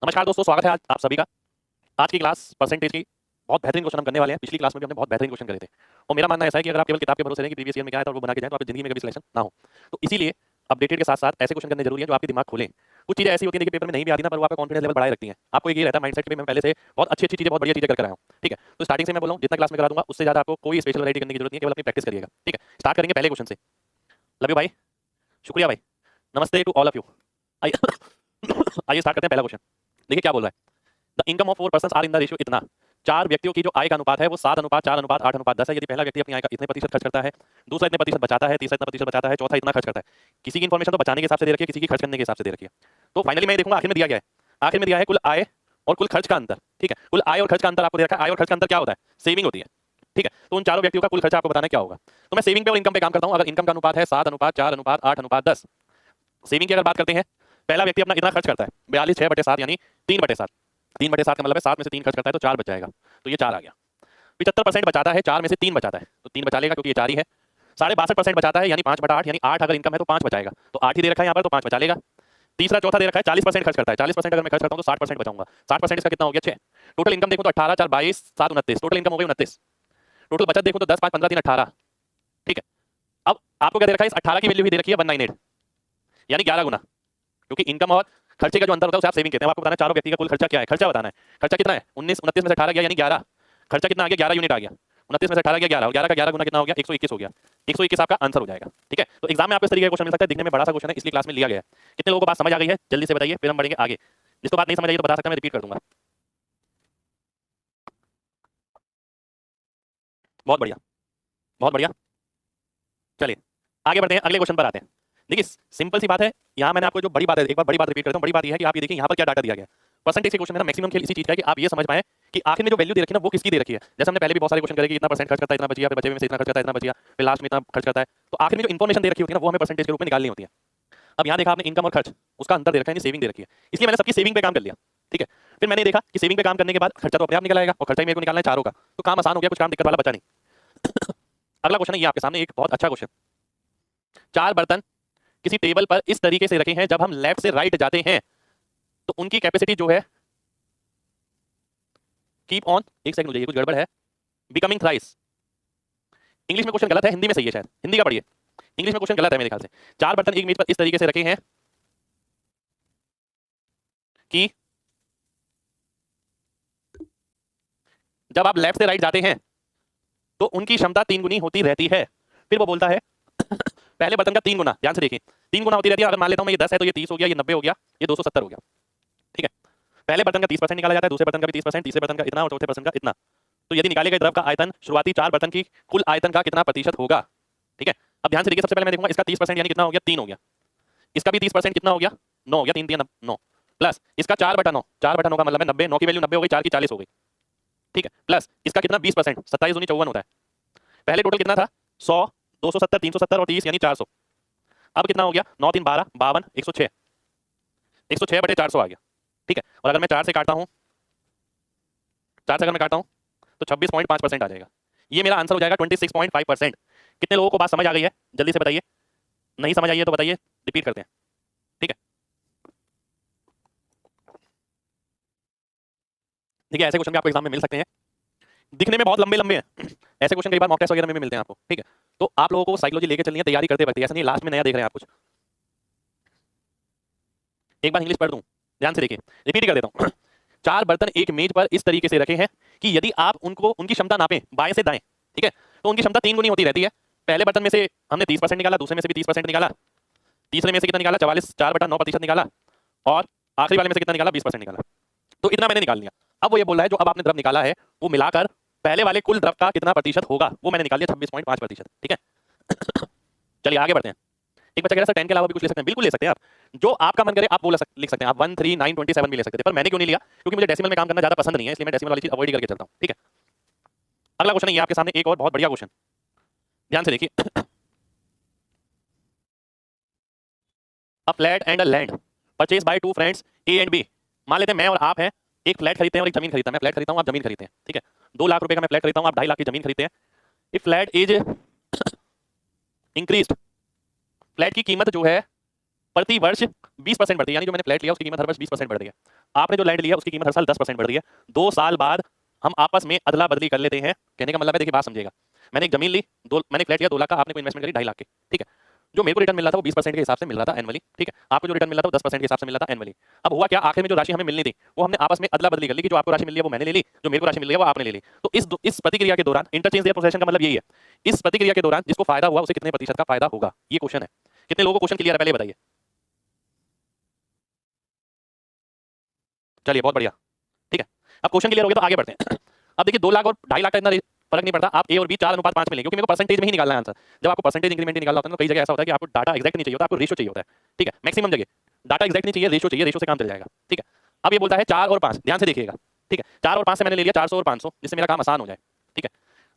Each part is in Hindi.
नमस्कार दोस्तों, स्वागत है आज आप सभी का। आज की क्लास परसेंटेज की बहुत बेहतरीन क्वेश्चन हम करने वाले हैं। पिछली क्लास में भी हमने बहुत बेहतरीन क्वेश्चन करे थे और मेरा मानना ऐसा है कि अगर आप केवल किताब के भरोसे रहें कि प्रीवियस ईयर में क्या है तो वो बना के जाएं तो आपकी जिंदगी में कभी सिलेक्शन ना हो। तो इसीलिए अपडेटेड के साथ साथ ऐसे क्वेश्चन करने जरूरी है जो आपके दिमाग खोलें। कुछ चीजें ऐसी होती हैं कि पेपर में नहीं भी आती ना, पर वो आपका कॉन्फिडेंस लेवल बढ़ाए रखती हैं। आपको एक ये रहता है माइंडसेट कि मैं पहले से बहुत अच्छी अच्छी चीजें, बहुत बढ़िया चीजें करके आया हूँ। ठीक है, तो स्टार्टिंग से मैं बोल रहा हूँ जितना क्लास में करा दूंगा उससे ज्यादा आपको कोई स्पेशल वैरायटी करने की जरूरत नहीं है, केवल अपनी प्रैक्टिस करिएगा। ठीक है, स्टार्ट करेंगे पहले क्वेश्चन से। लव यू भाई, शुक्रिया भाई, नमस्ते टू ऑल ऑफ यू। आइए स्टार्ट करते हैं पहला क्वेश्चन। देखिए क्या बोल रहा है। The income of 4 persons are in the ratio इतना। चार व्यक्तियों की जो आय का अनुपात है वो 7:4:8:10 है। यदि पहला व्यक्ति अपनी आय का इतने प्रतिशत खर्च करता है, दूसरा इतने प्रतिशत बचाता है, तीसरा इतना प्रतिशत बचाता है, चौथा इतना खर्च करता है। किसी की इन्फॉर्मेशन तो बचाने के हिसाब से दे रखी है, किसी की खर्च करने के हिसाब से दे रखी है। तो फाइनली मैं देखूंगा आखिर में दिया गया है, आखिर में दिया है कुल आय और कुल खर्च का अंतर। ठीक है, कुल आय और खर्च का अंतर आपको दे रखा है। आय और खर्च का अंतर क्या होता है? सेविंग होती है। ठीक है, तो उन चारों व्यक्तियों का कुल खर्चा आपको बताना है क्या होगा। तो मैं सेविंग पे और इनकम पे काम करता हूं। अगर इनकम का अनुपात है 7:4:8:10, सेविंग की अगर बात करते हैं, पहला व्यक्ति अपना इतना खर्च करता है 42/6/7 यानी 3/7। 3/7 का मतलब है 7 में से 3 खर्च करता है तो 4 बच जाएगा। तो ये 4 आ गया। 75% बचाता है, 4 में से 3 बचाता है तो 3 बचा लेगा क्योंकि ये 4 ही है। 62.5% बचाता है यानी 5/8 यानी 8 अगर इनकम है तो 5 बचाएगा, तो 8 ही दे रखा है यहाँ पर तो 5 बचा लेगा। तीसरा चौथा दे रखा है 40% खर्च करता है। 40% अगर मैं खर्च करता हूँ तो 60% बचाऊंगा। 60% इसका कितना हो गया? 6। टोटल इनकम देखूँ तो 18, 4, 22, 7, 29, टोटल इनकम हो गई 29। टोटल बचत देखूँ तो 10, 5, 15, 3, 18। ठीक है, अब आपको क्या दे रखा है? इस 18 की वैल्यू ही दे रखी है 198 यानी 11 गुना, क्योंकि इनकम और खर्चे का जो अंतर होता है उसे आप सेविंग कहते हैं। आपको बताना है चारों व्यक्ति का कुल खर्चा क्या है, खर्चा बताना है। खर्चा कितना है? 19, 29 में से 18 गया यानी 11। खर्चा कितना आ गया? 11 यूनिट आ गया। 29 में से 18 गया 11 और 11 का 11 गुना कितना हो गया? 121 हो गया। 121 आपका आंसर हो जाएगा। ठीक है, तो एग्जाम में आपको इस तरीके का क्वेश्चन मिल सकता है। दिखने में बड़ा सा क्वेश्चन है इसलिए क्लास में लिया गया है। कितने लोगों को बात समझ आ गई है जल्दी से बताइए, फिर हम बढ़ेंगे आगे। जिसको बात नहीं समझ आई तो बता सकता है, मैं रिपीट कर दूंगा। बहुत बढ़िया, बहुत बढ़िया। चलिए आगे बढ़ते हैं, अगले क्वेश्चन पर आते हैं। देखिए सिंपल सी बात है, यहाँ मैंने आपको जो बड़ी बात है, एक बार बड़ी बात रिपीट करता हूँ। बड़ी बात यह है कि आप ये देखिए यहाँ पर क्या डाटा दिया गया है। परसेंटेज के क्वेश्चन में ना मैक्सिमम खेल इसी चीज का है कि आप ये समझ पाए कि आखिर में जो वैल्यू दे रखी है ना वो किसकी दे रखी है। जैसे हमने पहले भी बहुत सारे क्वेश्चन करे कि इतना परसेंट खर्च करता है, इतना बचिया, फिर बचे में से इतना खर्च करता है, इतना बचिया, फिर लास्ट में इतना खर्च करता है। तो आखिर में जो इन्फॉर्मेशन दे रखी होती है ना वो हमें परसेंटेज के रूप में निकालनी होती है। अब यहाँ देखा आपने इनकम और खर्च, उसका अंतर दे रखा है, सेविंग दे रखी है, इसलिए मैंने सबकी सेविंग पे काम कर लिया। ठीक है, फिर मैंने देखा कि सेविंग पे काम करने के बाद खर्चा तो अपने आप निकल आएगा और खर्चा ही मेरे को निकालना है चारों का, तो काम आसान हो गया, कुछ काम दिक्कत वाला बचा नहीं। अगला क्वेश्चन है ये आपके सामने, एक बहुत अच्छा क्वेश्चन। चार बर्तन किसी टेबल पर इस तरीके से रखे हैं, जब हम लेफ्ट से राइट जाते हैं तो उनकी कैपेसिटी जो है, कीप ऑन, एक सेकंड मुझे, ये कुछ गड़बड़ है, बिकमिंग थ्राइस। इंग्लिश में क्वेश्चन गलत है, हिंदी में सही है शायद, हिंदी का पढ़िए। इंग्लिश में क्वेश्चन गलत है मेरे ख्याल से। चार बर्तन एक मेज पर इस तरीके से रखे हैं कि जब आप लेफ्ट से राइट जाते हैं तो उनकी क्षमता 3 गुनी होती रहती है। फिर वो बोलता है पहले बर्तन का 3 गुना, ध्यान से देखिए, 3 गुना होती रहती है। अगर मान लेता हूं मैं ये 10 है तो ये 30 हो गया, ये 90 हो गया, ये 270 हो गया। ठीक है, पहले बर्तन का 30% निकाला जाता है, दूसरे बर्तन का भी 30%, तीसरे बर्तन का इतना और चौथे बर्तन का इतना। तो यदि निकाले गए द्रव का आयतन शुरुआती चार बर्तन की कुल आयतन का कितना प्रतिशत होगा। ठीक है, अब ध्यान से देखिए, सबसे पहले मैं देखूंगा इसका 30% यानी कितना हो गया? 3 हो गया। इसका भी 30% कितना हो गया? 9 हो गया। 3 3 9 प्लस इसका 4/9, 4/9 का मतलब है 90, 9 की वैल्यू 90 हो गई, 4 की 40 हो गई। ठीक है, प्लस इसका कितना? 20%, 27 दूनी 54 होता है। पहले टोटल कितना था? 100, 270, 370 और 30 यानी 400। अब कितना हो गया? 9 3 12, 52, 106, 106/400 आ गया। ठीक है, और अगर मैं 4 से काटता हूं, 4 से अगर मैं काटता हूं तो 26.5% आ जाएगा। ये मेरा आंसर हो जाएगा 26.5%। कितने लोगों को बात समझ आ गई है जल्दी से बताइए, नहीं समझ आई है तो बताइए, रिपीट करते हैं। ठीक है, देखिए ऐसे क्वेश्चन भी आपको एग्जाम में मिल सकते हैं, दिखने में बहुत लंबे लंबे हैं। ऐसे क्वेश्चन कई बार मॉक टेस्ट वगैरह में भी मिलते हैं आपको। ठीक है, तो आप लोगों को साइकोलॉजी लेके चलनी है तैयारी करते वक्त, ऐसा नहीं लास्ट में नया देख रहे हैं आप कुछ। एक बार इंग्लिश पढ़ दूं, ध्यान से देखिए, रिपीट कर देता हूं। चार बर्तन एक मेज पर इस तरीके से रखे हैं कि यदि आप उनको उनकी क्षमता नापें बाएं से दाएं, ठीक है, तो उनकी क्षमता 3 गुनी होती रहती है। पहले बर्तन में से हमने 30% निकाला, दूसरे में से भी 30% निकाला, तीसरे में से कितना निकाला? 44, 4/9% निकाला, और आखिरी वाले में से कितना निकाला? 20% निकाला। तो इतना मैंने निकाल लिया। अब वो ये बोल रहा है जो अब आपने द्रव निकाला है वो मिलाकर पहले वाले कुल द्रव का कितना प्रतिशत होगा, वो मैंने निकाल लिया 26.5%। ठीक है, चलिए आगे बढ़ते हैं। एक बच्चा कह रहा है सर 10 के अलावा भी कुछ ले सकते हैं, बिल्कुल ले सकते हैं आप, जो आपका मन करे आप वो लिख सकते हैं। आप 1 3 9 27 भी ले सकते थे, पर मैंने क्यों नहीं लिया? क्योंकि मुझे डेसिमल में काम करना ज्यादा पसंद नहीं है, इसलिए मैं डेसिमल वाली चीज अवॉइड करके चलता हूं। ठीक है, अगला क्वेश्चन है ये आपके सामने, एक और बहुत बढ़िया क्वेश्चन, ध्यान से देखिए। A flat and a land purchase by two friends A and B. मान लेते हैं मैं और आप हैं, एक फ्लैट खरीदते हैं और एक जमीन खरीदता है। मैं फ्लैट खरीदता हूं, आप जमीन खरीदते हैं। ठीक है, 2 लाख रुपए का मैं फ्लैट खरीदता हूं, आप 2.5 लाख की जमीन खरीदते हैं। If flat is increased, flat की कीमत जो है प्रति वर्ष 20% बढ़ती है, यानी जो मैंने फ्लैट लिया उसकी कीमत हर वर्ष 20% बढ़ रही है। आपने जो लैंड लिया उसकी कीमत हर साल 10% बढ़ रही है। 2 साल बाद हम आपस में अदला बदली कर लेते हैं। कहने का मतलब है, देखिए बात समझिएगा, मैंने एक जमीन ली, मैंने फ्लैट लिया 2 लाख का, आपने कोई इन्वेस्टमेंट करी 2.5 लाख की, ठीक है। जो मेरे को रिटर्न मिल रहा था वो 20% के हिसाब से मिल रहा था एनुअली, ठीक है। आपको जो रिटर्न मिल रहा था वो 10% के हिसाब से मिल रहा था एनुअली। अब हुआ क्या, आखिर में जो राशि हमें मिलनी थी वो हमने आपस में अदला बदली कर ली कि जो आपको राशि मिल रही है वो मैंने ले ली, जो मेरे को राशि मिल रही है वो आपने ले ली। तो इस प्रतिक्रिया के दौरान इंटरचेंज या पोजेशन का मतलब यही है, इस प्रतिक्रिया के दौरान जिसको फायदा हुआ उसे कितने प्रतिशत का फायदा होगा, ये क्वेश्चन है। कितने लोगों को क्वेश्चन क्लियर है पहले बताइए। चलिए बहुत बढ़िया, ठीक है। अब क्वेश्चन क्लियर हो गया तो आगे बढ़ते हैं। अब देखिए 2 लाख और 2.5 लाख का इतना फर्क नहीं पड़ता, आप ए और बी 4:5 में लेंगे, क्योंकि मेरे को परसेंटेज में ही निकालना है आंसर। जब आपको परसेंटेज इंक्रीमेंट निकालना होता है तो कई जगह ऐसा होता है कि आपको डाटा एग्जैक्ट नहीं चाहिए होता, आपको रेशियो चाहिए होता है, ठीक है। मैक्सिमम जगह डाटा एग्जैक्ट नहीं चाहिए, रेशियो चाहिए, रेशियो से काम चल जाएगा, ठीक है। अब ये बोलता है 4 और 5, ध्यान से देखिएगा, ठीक है। 4 और 5 से मैंने ले लिया 400 और 500, जिससे मेरा काम आसान हो जाए, ठीक है।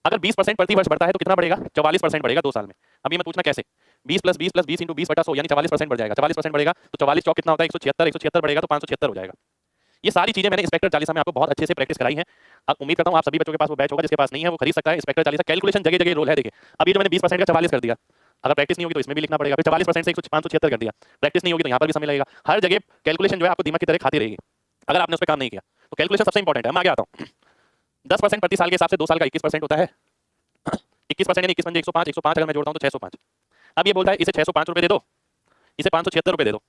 अगर 20% प्रति वर्ष बढ़ता है तो कितना बढ़ेगा, 44% बढ़ेगा 2 साल में। अब ये मत पूछना कैसे, 20 + 20 + 20 × 20/100 यानी 44% बढ़ जाएगा। 44% बढ़ेगा तो 44 चौक कितना होता है 176, 176 बढ़ेगा तो 576 हो जाएगा। ये सारी चीजें मैंने इंस्पेक्टर चालीसा में आपको बहुत अच्छे से प्रैक्टिस कराई है। अब उम्मीद करता हूं आप सभी बच्चों के पास वो बैच होगा, जिसके पास नहीं है वो खरीद सकता है। इंस्पेक्टर चालीसा कैलकुलेशन जगह जगह रोल है, देखिए अब ये जो मैंने 20% का 44 कर दिया, अगर प्रैक्टिस नहीं होगी तो इसमें भी लिखना पड़ेगा, फिर 44% से 576 कर दिया, प्रैक्टिस नहीं होगी तो यहाँ पर भी समय लगेगा। हर जगह कैलकुलेशन जो है आपको दिमाग की तरह खाती रहेगी अगर आपने उस पर काम नहीं किया। तो कैलकुलेशन सबसे इंपॉर्टेंट है। मैं आगे आता हूँ। 10% प्रति साल के हिसाब से 2 साल का 21% होता है। 21% यानी 21 × 105, 105 अगर मैं जोड़ता हूँ तो 605। अब ये बोलता है इसे 605 रुपये दे दो, इसे 576 रुपये दे दो,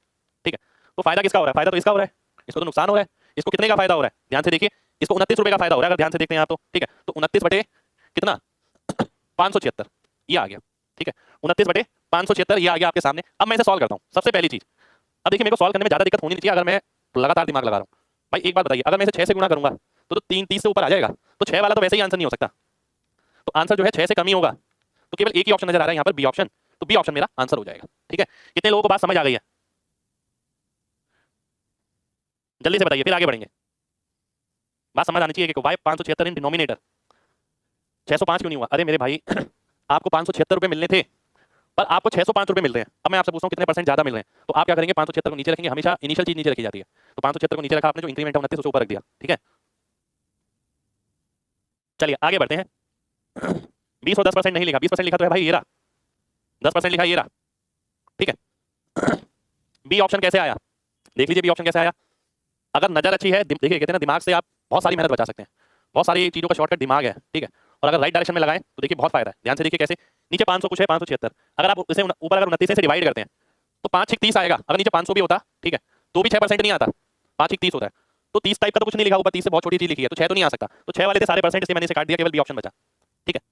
ठीक है। तो फायदा किसका हो रहा है, फायदा तो इसका हो रहा है, इसको तो नुकसान हो रहा है। इसको कितने का फायदा हो रहा है, ध्यान से देखिए, इसको 29 रुपए का फायदा हो रहा है, अगर ध्यान से देखते हैं आप तो, ठीक है। तो 29 बटे कितना 576 ये आ गया, ठीक है। 29 बटे 576 ये आ गया आपके सामने। अब मैं इसे सॉल्व करता हूँ। सबसे पहली चीज, अब देखिए मेरे को सॉल्व करने में ज्यादा दिक्कत होनी नहीं चाहिए अगर मैं लगातार दिमाग लगा रहा हूँ। भाई एक बात बताइए, अगर मैं इसे 6 से गुणा करूंगा तो 30 से ऊपर आ जाएगा, तो 6 वाला तो वैसे ही आंसर नहीं हो सकता, तो आंसर जो है 6 से कम ही होगा। तो केवल एक ही ऑप्शन नजर आ रहा है यहाँ पर, बी ऑप्शन। तो बी ऑप्शन मेरा आंसर हो जाएगा, ठीक है। कितने लोगों को बात समझ आ गई है, जल्दी से बताइए फिर आगे बढ़ेंगे। बात समझ आनी चाहिए कि वाई 576 इन डिनोमिनेटर 605 क्यों नहीं हुआ। अरे मेरे भाई आपको 576 रुपए मिलने थे पर आपको 605 रुपए मिल रहे हैं। अब मैं आपसे पूछता हूँ कितने परसेंट ज्यादा मिल रहे हैं, तो आप क्या करेंगे, 576 को नीचे रखेंगे। हमेशा इनिशियल चीज नीचे रखी जाती है, तो 576 को नीचे रखा आपने, जो इंक्रीमेंट है 29 उसे ऊपर रख दिया, ठीक है। चलिए आगे बढ़ते हैं। 20 और 10% नहीं लिखा, 20% लिखा तो है भाई ये रहा, 10% लिखा ये रहा, ठीक है। बी ऑप्शन कैसे आया, देख लीजिए बी ऑप्शन कैसे आया। अगर नजर अच्छी है, देखिए कहते हैं ना दिमाग से आप बहुत सारी मेहनत बचा सकते हैं, बहुत सारी चीजों का शॉर्टकट दिमाग है, ठीक है। और अगर राइट डायरेक्शन में लगाएं तो देखिए बहुत फायदा है। ध्यान से देखिए कैसे, नीचे 500 कुछ है 576, अगर आप इसे ऊपर अगर 29 से डिवाइड करते हैं तो 5 6 30 आएगा। अगर नीचे 500 भी होता, ठीक है, तो भी 6% नहीं आता, 5 6 30 होता है। तो 30 टाइप का तो कुछ नहीं लिखा, ऊपर 30 से बहुत छोटी चीज लिखी है, तो 6 तो नहीं आ सकता। तो 6 वाले थे सारे परसेंट, इसलिए मैंने इसे काट दिया, केवल बी ऑप्शन बचा, ठीक है।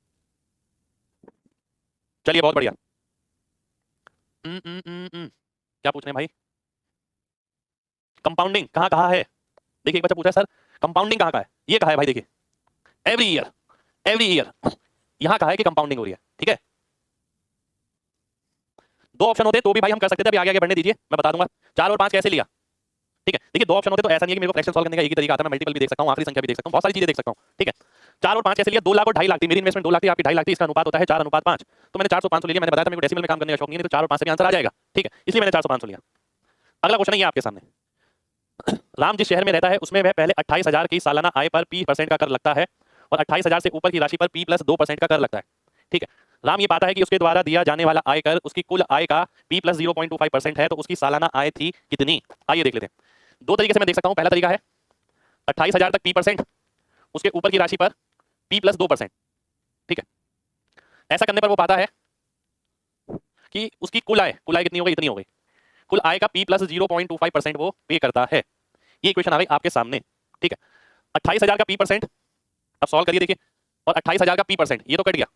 चलिए बहुत बढ़िया। क्या पूछ रहे हैं भाई, कंपाउंडिंग कहाँ कहाँ है। देखिए एक बच्चा पूछा है सर कंपाउंडिंग कहाँ का है, ये कहा है भाई, देखिए एवरी ईयर, एवरी ईयर यहां कहा है कि कंपाउंडिंग हो रही है, ठीक है। 2 ऑप्शन होते तो भी भाई हम कर सकते थे, अभी आगे आगे बढ़ने दीजिए मैं बता दूंगा। 4 और 5 कैसे लिया, ठीक है। देखिए 2 ऑप्शन होते तो ऐसा नहीं है कि मेरे को फ्रैक्शन सॉल्व करने का एक ही तरीका आता है, मैं मल्टीपल भी देख सकता हूं, आखिरी संख्या भी देख सकता हूं, बहुत सारी चीजें देख सकता हूं, ठीक है। 4 और 5 कैसे लिया, 2 लाख और 2.5 लाख थी मेरी इन्वेस्टमेंट, 2 लाख थी आपकी 2.5 लाख थी, इसका अनुपात होता है 4:5। तो मैंने 400 500 ले लिया, मैंने बताया था मेरे को डेसिमल में काम करने का शौक नहीं है, तो 4 और 5 से भी आंसर आ जाएगा, ठीक है, इसलिए मैंने 400 500 लिया। अगला क्वेश्चन है ये आपके सामने। राम जिस शहर में रहता है उसमें वह पहले 28,000 की सालाना आय पर P% का कर लगता है और 28,000 से ऊपर की राशि पर P+2% का कर लगता है, ठीक है। राम ये पाता है कि उसके द्वारा दिया जाने वाला आयकर उसकी कुल आय का P+0.25% है, तो उसकी सालाना आय थी कितनी। आइए देख लेते हैं। 2 तरीके से मैं देख सकता हूं। पहला तरीका है 28,000 तक P%, उसके ऊपर की राशि पर P+2%, ठीक है। ऐसा करने पर वो पाता है कि उसकी कुल आय कितनी हो गई, इतनी हो गई। कुल आय का P+0.25% वो पे करता है। ये इक्वेशन आ गई आपके सामने, ठीक है। 28,000 का P%, अब सॉल्व करिए देखिए, और 28,000 का P% ये तो कट गया,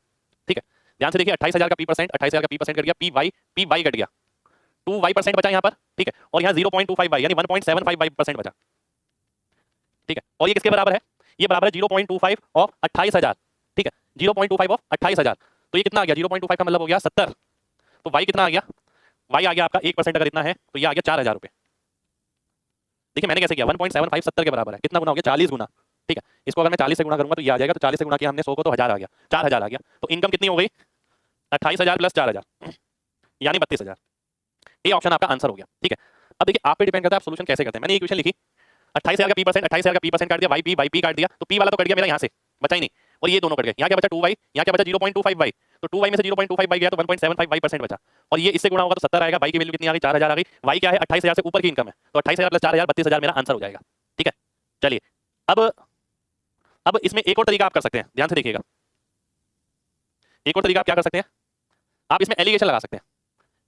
ठीक है। ध्यान से देखिए 28,000 का P%, 28,000 का P% कट गया, पी वाई कट गया, 2y% बचा यहाँ पर, ठीक है। और यहाँ 0.25y यानी 1.75% बचा, ठीक है। और ये किसके बराबर है, ये बराबर है 0.25 ऑफ 28,000, ठीक है। 0.25 ऑफ 28,000, तो ये कितना आ गया, 0.25 का मतलब हो गया 70। तो y कितना आ गया, y आ गया आपका 1% अगर इतना है तो ये आ गया 4,000 रुपये। देखिए मैंने कैसे किया, 1.75 70 के बराबर है, कितना गुना हो गया, 40 गुना, ठीक है। इसको अगर मैं 40 से गुणा करूंगा तो ये आ जाएगा, तो 40 से गुणा किया हमने 100 को तो 1000 आ गया, 4,000 आ गया। तो इनकम कितनी हो गई, 28,000 प्लस 4,000 यानी 32,000। ये ऑप्शन आपका आंसर हो गया, ठीक है। अब देखिए आप पे डिपेंड करता है आप सोल्यूशन कैसे करते हैं। मैंने ये इक्वेशन लिखी, 28,000 का P%, 28,000 का P% काट दिया, वाई पी काट दिया, तो P वाला तो कट गया मेरा यहाँ से, बचा ही नहीं। और ये दोनों कट गए, यहाँ क्या बचा 2y, यहाँ क्या बचा 0.25y, तो 2y में से 0.25y गया तो 1.75y% बचा, और ये इससे गुणा होगा तो 70 आएगा। y की वैल्यू कितनी आ गई 4000 आ गई। y क्या है 28000 से ऊपर की इनकम है, तो 28000 प्लस 4000 32000 मेरा आंसर हो जाएगा। ठीक है, चलिए अब इसमें एक और तरीका आप कर सकते हैं, ध्यान से देखिएगा। एक और तरीका आप क्या कर सकते हैं, आप इसमें एलिगेशन लगा सकते हैं।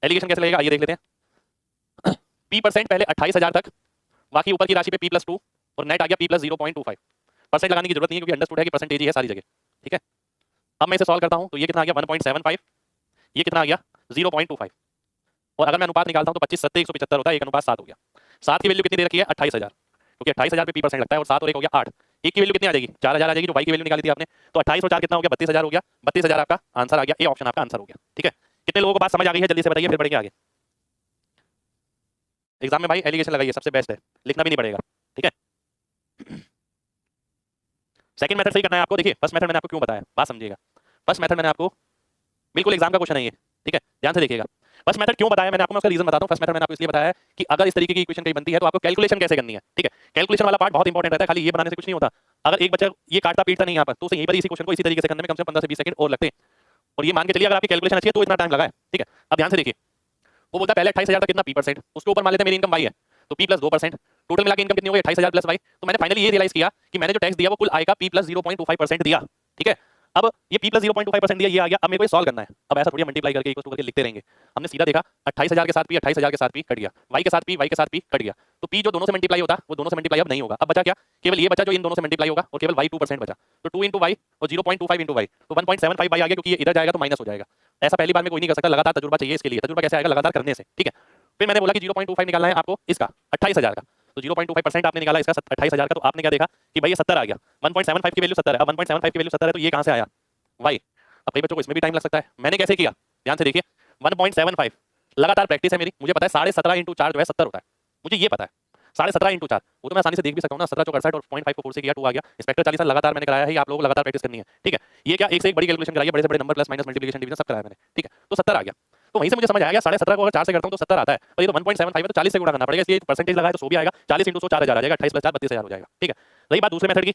एलिगेशन कैसे लगेगा ये देख लेते हैं। p% पहले 28000 तक, बाकी ऊपर की राशि पे p+2 और नेट आ गया p+0.25। परसेंट लगाने की जरूरत नहीं है क्योंकि अंडरस्टूड है कि परसेंटेज ही है सारी जगह। ठीक है, अब मैं इसे सॉल्व करता हूं तो ये कितना आ गया 1.75, ये कितना आ गया 0.25, और अगर मैं अनुपात निकालता हूं तो 25 7 175 होता है, 1:7 हो गया। 7 की वैल्यू कितनी दे रखी है 28000, क्योंकि 28000 पे p% लगता है, और 7 और 1 हो गया 8। एक की वैल्यू कितनी आ जाएगी 4000 आ जाएगी, जो y की वैल्यू निकाली थी आपने, तो 28 और 4 कितना हो गया 32000 हो गया। 32000 आपका आंसर आ गया, ए ऑप्शन आपका आंसर हो गया। ठीक है, कितने लोगों को बात समझ आ गई है जल्दी से बताइए, फिर बढ़ेंगे आगे। एग्जाम में भाई एलिगेशन लगाइए, सबसे बेस्ट है, लिखना भी नहीं पड़ेगा। ठीक है, सेकंड मेथड सही करना है आपको। देखिए फर्स्ट मेथड मैंने आपको क्यों बताया, बात समझिएगा। फर्स्ट मेथड मैंने आपको बिल्कुल एग्जाम का क्वेश्चन है ये, ठीक है, ध्यान से देखिएगा। फर्स्ट मेथड क्यों बताया मैंने आपको, मैं उसका रीजन बताता हूं। फर्स्ट मेथड मैंने आपको इसलिए बताया है कि अगर इस तरीके की इक्वेशन कहीं बनती है तो आपको कैलकुलेशन कैसे करनी है। ठीक है, कैलकुलेशन वाला पार्ट बहुत इंपॉर्टेंट रहता है, खाली ये बनाने से कुछ नहीं होता। अगर एक बच्चा ये काटता पीटता नहीं यहाँ पर, तो उसे यहीं पर इसी क्वेश्चन को इसी तरीके से करने में कम से कम 15 से 20 सेकंड और लगते हैं। और ये मान के चलिए अगर आपकी कैलकुलेशन अच्छी है तो इतना टाइम लगा है। ठीक है, अब ध्यान से देखिए, वो बोलता है पहले 28000 तक कितना p%, उसके ऊपर मान लेते हैं मेरी इनकम y है, तो p+2%, टोटल मिला के इनकम कितनी हो गई 28000 प्लस y। तो मैंने फाइनली ये रियलाइज किया कि मैंने जो टैक्स दिया वो कुल आय का p+0.25% दिया। ठीक है, अब ये p+0.25% दिया, ये आ गया। अब मेरे को ये सॉल्व करना है। अब ऐसा थोड़ी मल्टीप्लाई करके इक्वल टू करके लिखते रहेंगे, हमने सीधा देखा 28000 के साथ p 28000 के साथ p कट गया, y के साथ p कट गया, तो p जो दोनों से मल्टीप्लाई होता वो दोनों से मल्टीप्लाई अब नहीं होगा। अब बचा क्या, केवल ये बचा जो इन दोनों से मल्टीप्लाई होगा, और केवल y 2% बचा, तो 2 × y और 0.25 × y, तो 1.75y आ गया, क्योंकि ये इधर जाएगा तो माइनस हो जाएगा। ऐसा पहली बार में कोई नहीं कर सकता, लगातार तजुर्बा चाहिए इसके लिए। तजुर्बा कैसे आएगा, लगातार करने से। ठीक है, फिर मैंने बोला कि 0.25 निकालना है आपको इसका 28000 का, तो 0.25% आपने निकाला इसका 28000 का, तो आपने क्या देखा कि भाई ये 70 आ गया। 1.75 की वैल्यू 70 है, अब 1.75 की वैल्यू 70 है, तो ये कहां से आया y। अब कई बच्चों को इसमें भी टाइम लग सकता है, मैंने कैसे किया ध्यान से देखिए। 1.75 लगातार प्रैक्टिस है मेरी, मुझे पता है 17.5 × 4 जो है 70 होता है, मुझे ये पता है। 17.5 × 4 वो तो मैं आसानी से देख भी सकता हूँ ना, 17 × 68 और 0.5 को 4 से किया 2 आ गया। इंस्पेक्टर 40 लगातार मैंने कराया है, आप लोगों को लगातार प्रैक्टिस करनी है। ठीक है, ये क्या एक से एक बड़ी कैलकुलेशन कराई है, बड़े से बड़े number plus minus multiplication division सब कराया मैंने। ठीक है, तो 70 आ गया, तो वहीं से मुझे समझ आया 17.5 को अगर 4 से करता हूं तो 70 आता है, और ये तो 1.75 है तो 40 से गुणा करना पड़ेगा, इसलिए परसेंटेज लगाए तो 100 भी आएगा, 40 × 100 4000 आ जाएगा, 28 + 4 32000 हो जाएगा। ठीक है, रही बात दूसरे मेथड की,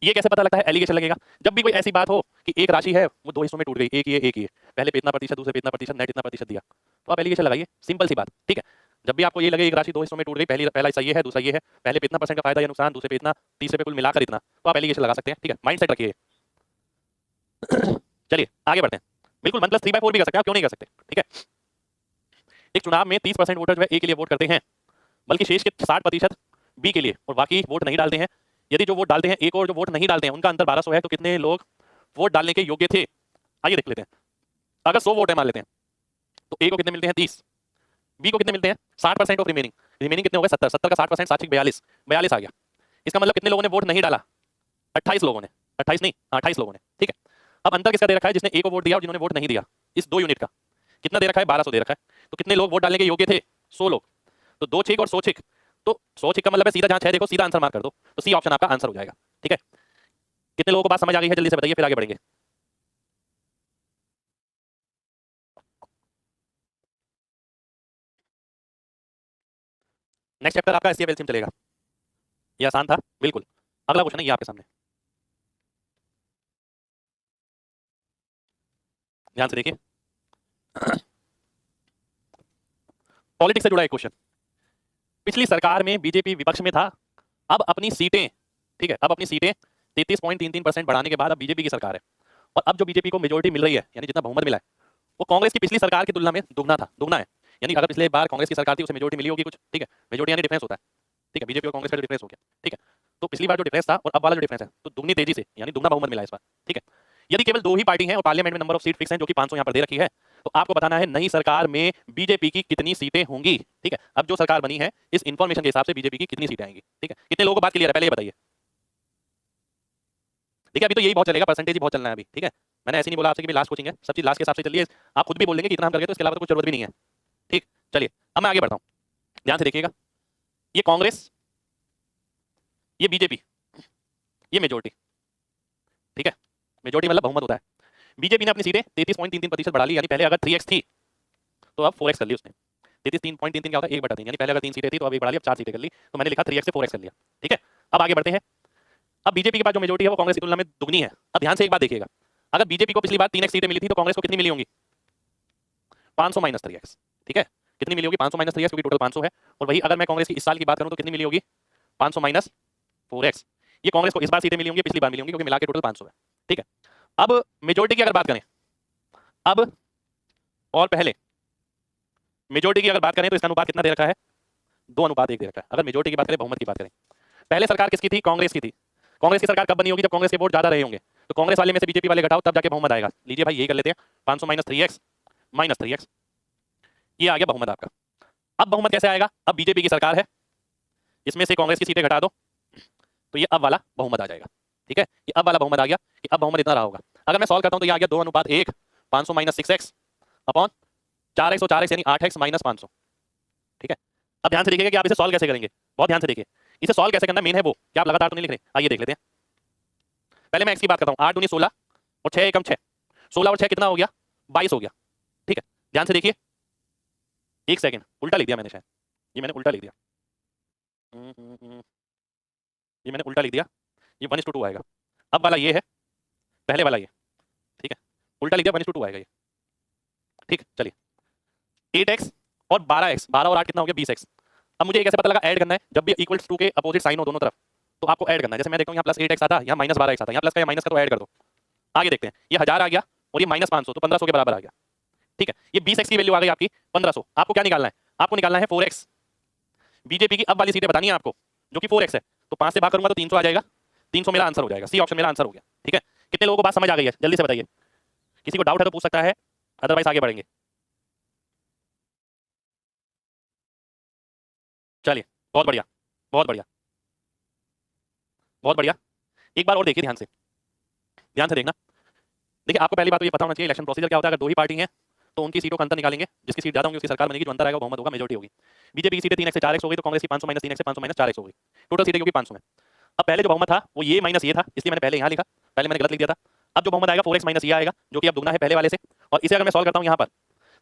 ये कैसे पता लगता है, एलिगेशन लगेगा। जब भी कोई ऐसी बात हो कि एक राशि है वो दो हिस्सों में टूट गई, एक ही है, पहले पे इतना प्रतिशत दूसरे पे इतना प्रतिशत, नेट इतना प्रतिशत दिया, तो आप एलिगेशन लगाइए, सिंपल सी बात। ठीक है, जब भी आपको ये लगे एक राशि दो हिस्सों में टूट गई, पहला हिस्सा ये है, दूसरा ये है, पहले पे इतना % का फायदा या नुकसान, दूसरे पे इतना, तीसरे पे कुल मिलाकर इतना, तो आप एलिगेशन लगा सकते हैं। ठीक है, माइंड सेट रखिए। चलिए आगे बढ़ते हैं। बिल्कुल 1+3/4 भी कर सकते हैं, आप क्यों नहीं कर सकते। ठीक है, एक चुनाव में 30% वोटर जो है ए के लिए वोट करते हैं, बल्कि शेष के 60% बी के लिए, और बाकी वोट नहीं डालते हैं। यदि जो वोट डालते हैं एक और जो वोट नहीं डालते हैं उनका अंतर 1200 है, तो कितने लोग वोट डालने के योग्य थे, आइए देख लेते हैं। अगर 100 वोट है मान लेते हैं, तो ए को कितने मिलते हैं 30, बी को कितने मिलते हैं 60% ऑफ रिमेनिंग, रिमेनिंग कितने हो गए 70, 70 का 60% 7 42, 42 आ गया। इसका मतलब कितने लोगों ने वोट नहीं डाला, 28 लोगों ने, 28 नहीं 28 लोगों ने। ठीक है, अब अंतर किसका दे रखा है, जिसने ए को वोट दिया और जिन्होंने वोट नहीं दिया, इस 2 यूनिट का कितना दे रखा है 1200 दे रखा है। तो कितने लोग वोट डालने के योग्य थे 100 लोग, तो 2 छेक और 100 छेक, तो 100 छेक का मतलब है सीधा जहां 6 देखो सीधा आंसर मार्क कर दो, तो सी ऑप्शन आपका आंसर हो जाएगा। ठीक है, कितने लोगों को बात समझ आ गई है जल्दी से बताइए, फिर आगे बढ़ेंगे। नेक्स्ट चैप्टर आपका एससीएफ एलसीएम चलेगा, ये आसान था बिल्कुल। अगला क्वेश्चन है ये आपके सामने, ध्यान से देखिए। पॉलिटिक्स से जुड़ा एक क्वेश्चन, पिछली सरकार में बीजेपी विपक्ष में था, अब अपनी सीटें, ठीक है, अब अपनी सीटें 33.33% बढ़ाने के बाद अब बीजेपी की सरकार है, और अब जो बीजेपी को मेजोरिटी मिल रही है, यानी जितना बहुमत मिला है, वो कांग्रेस की पिछली सरकार की तुलना में दुगना है। यानी अगर पिछले बार कांग्रेस की सरकार थी उसे मेजोरिटी मिली होगी कुछ, ठीक है, मेजोरिटी यानी डिफरेंस होता है। ठीक है, बीजेपी और कांग्रेस का डिफरेंस हो गया। ठीक है, तो पिछली बार जो डिफरेंस था और अब वाला जो डिफरेंस है, तो दुगनी तेजी से यानी दुगना बहुमत मिला है इस बार। ठीक है, यदि केवल 2 ही पार्टी हैं और पार्लियामेंट में नंबर ऑफ सीट फिक्स हैं जो कि 500 यहां पर दे रखी है, तो आपको बताना है नई सरकार में बीजेपी की कितनी सीटें होंगी। ठीक है, अब जो सरकार बनी है इस इंफॉर्मेशन के हिसाब से बीजेपी की कितनी सीटें आएंगी। ठीक है, कितने लोगों को बात क्लियर है, पहले ये बताइए। ठीक है, अभी तो यही बहुत चलेगा, परसेंटेज ही बहुत चलना है अभी। ठीक है, मैंने ऐसे नहीं बोला आपसे कि लास्ट कोचिंग है, सब चीज लास्ट के हिसाब से चलिए, आप खुद भी बोल देंगे कि इतना हम कर गए तो इसके अलावा तो कुछ जरूरत भी नहीं है। ठीक, चलिए अब मैं आगे बढ़ता हूँ, ध्यान से देखिएगा। ये कांग्रेस, ये बीजेपी, ये मेजोरिटी। ठीक है, मेजोरिटी मतलब बहुमत होता है। बीजेपी ने अपनी सीटें 33.33% बढ़ा ली, यानी पहले अगर 3x थी तो अब 4x कर ली उसने। 33.33 क्या होता है 1/3, यानी पहले अगर 3 सीटें थी तो अब 1 बढ़ा ली, अब 4 सीटें कर ली, तो मैंने लिखा 3x से 4x कर लिया। ठीक है, अब आगे बढ़ते हैं। अब बीजेपी के पास जो मेजोरिटी है वो कांग्रेस की तुलना में दुगनी है। अब ध्यान से एक बात देखिएगा, अगर बीजेपी को पिछली बार 3x सीटें मिली थी तो कांग्रेस को कितनी मिली होंगी? 500 माइनस 3x। ठीक है, कितनी मिली होगी? 500 माइनस 3x, क्योंकि टोटल 500 है। और वही अगर मैं कांग्रेस की इस साल की बात करूं तो कितनी मिली होगी? 500 माइनस 4x। ये कांग्रेस को इस बार सीटें मिली होंगी, पिछली बार मिली होंगी, क्योंकि मिला के टोटल 500 है। ठीक है, अब मेजोरिटी की अगर बात करें, अब और पहले मेजोरिटी की अगर बात करें तो इसका अनुपात कितना दे रखा है? 2:1 दे रखा है। अगर मेजोरिटी की बात करें, बहुमत की बात करें, पहले सरकार किसकी थी? कांग्रेस की थी। कांग्रेस की सरकार कब बनी होगी? जब कांग्रेस के वोट ज्यादा रहे होंगे। तो कांग्रेस वाले में से बीजेपी वाले घटाओ, तब जाके बहुमत आएगा। लीजिए भाई, यही कर लेते हैं, 500 माइनस 3x माइनस 3x, ये आ गया बहुमत आपका। अब बहुमत कैसे आएगा? अब बीजेपी की सरकार है, इसमें से कांग्रेस की सीटें घटा दो, तो ये अब वाला बहुमत आ जाएगा। ठीक है, ये अब वाला बहुमत आ गया कि अब बहुमत इतना रहा होगा। अगर मैं सॉल्व करता हूं तो ये आ गया 2:1, 500 माइनस 6x अपॉन 4x और 4x यानी 8x माइनस 500। ठीक है, अब ध्यान से देखिएगा कि आप इसे सॉल्व कैसे करेंगे। बहुत ध्यान से देखिए, इसे सॉल्व कैसे करना मेन है वो, क्या आप लगातार तो नहीं लिख रहे? आइए देख लेते हैं। पहले मैं x की बात करता हूं, 8 दूनी 16 और 6 एकम 6, 16 और 6 कितना हो गया? 22 हो गया। ठीक है, ध्यान से देखिए, एक सेकंड, उल्टा लिख दिया मैंने शायद, ये मैंने उल्टा लिख दिया, ये मैंने उल्टा लिख दिया, ये 1:2 आएगा। अब वाला ये है, पहले वाला ये। ठीक है, उल्टा लिख दिया, 1:2 आएगा ये। ठीक, चलिए 8x और 12x, 12 और 8 कितना हो गया? 20x। अब मुझे ये कैसे पता लगा? ऐड करना है, जब भी इक्वल्स टू के अपोजिट साइन हो दोनों तरफ तो आपको ऐड करना है। जैसे मैं देखता हूँ यहाँ प्लस 8x आता, यहाँ माइनस 12x आता, यहाँ प्लस का या माइनस का, तो ऐड कर दो। आगे देखते हैं, ये 1000 आ गया और ये माइनस 500, तो 1500 के बराबर आ गया। ठीक है, ये 20x की वैल्यू आ गई आपकी 1500। आपको क्या निकालना है? आपको निकालना है 4x। बीजेपी की अब वाली सीटें बतानी है आपको, जो कि 4x है। तो 5 से भाग करूंगा तो 300 आ जाएगा, 300 मेरा आंसर हो जाएगा। सी ऑप्शन मेरा आंसर हो गया। ठीक है, कितने लोगों को बात समझ आ गई है? जल्दी से बताइए, किसी को डाउट है तो पूछ सकता है, अदरवाइज आगे बढ़ेंगे। चलिए, बहुत बढ़िया, बहुत बढ़िया, बहुत बढ़िया। एक बार और देखिए ध्यान से, ध्यान से देखना। देखिए, आपको पहली बात तो ये पता होना चाहिए इलेक्शन प्रोसीजर क्या होता है। अगर दो ही पार्टी हैं तो उनकी सीटों का अंतर निकालेंगे, जिसकी सीट ज्यादा होगी उसकी सरकार बनेगी, जो अंतर आएगा बहुमत होगा, मेजोरिटी होगी। बीजेपी की सीटें 3x से 4x हो गई, तो कांग्रेस की 500 माइनस 3x से 500 माइनस 4x हो गई, टोटल सीटें क्योंकि 500 में। अब पहले जो बहुमत था वो ये माइनस ये था, इसलिए मैंने पहले यहाँ लिखा, पहले मैंने गलत लिख दिया था। अब जो बहुमत आएगा 4x माइनस ये आएगा, जो कि अब दुगना है पहले वाले से। और इसे अगर मैं सॉल्व करता हूँ यहाँ पर,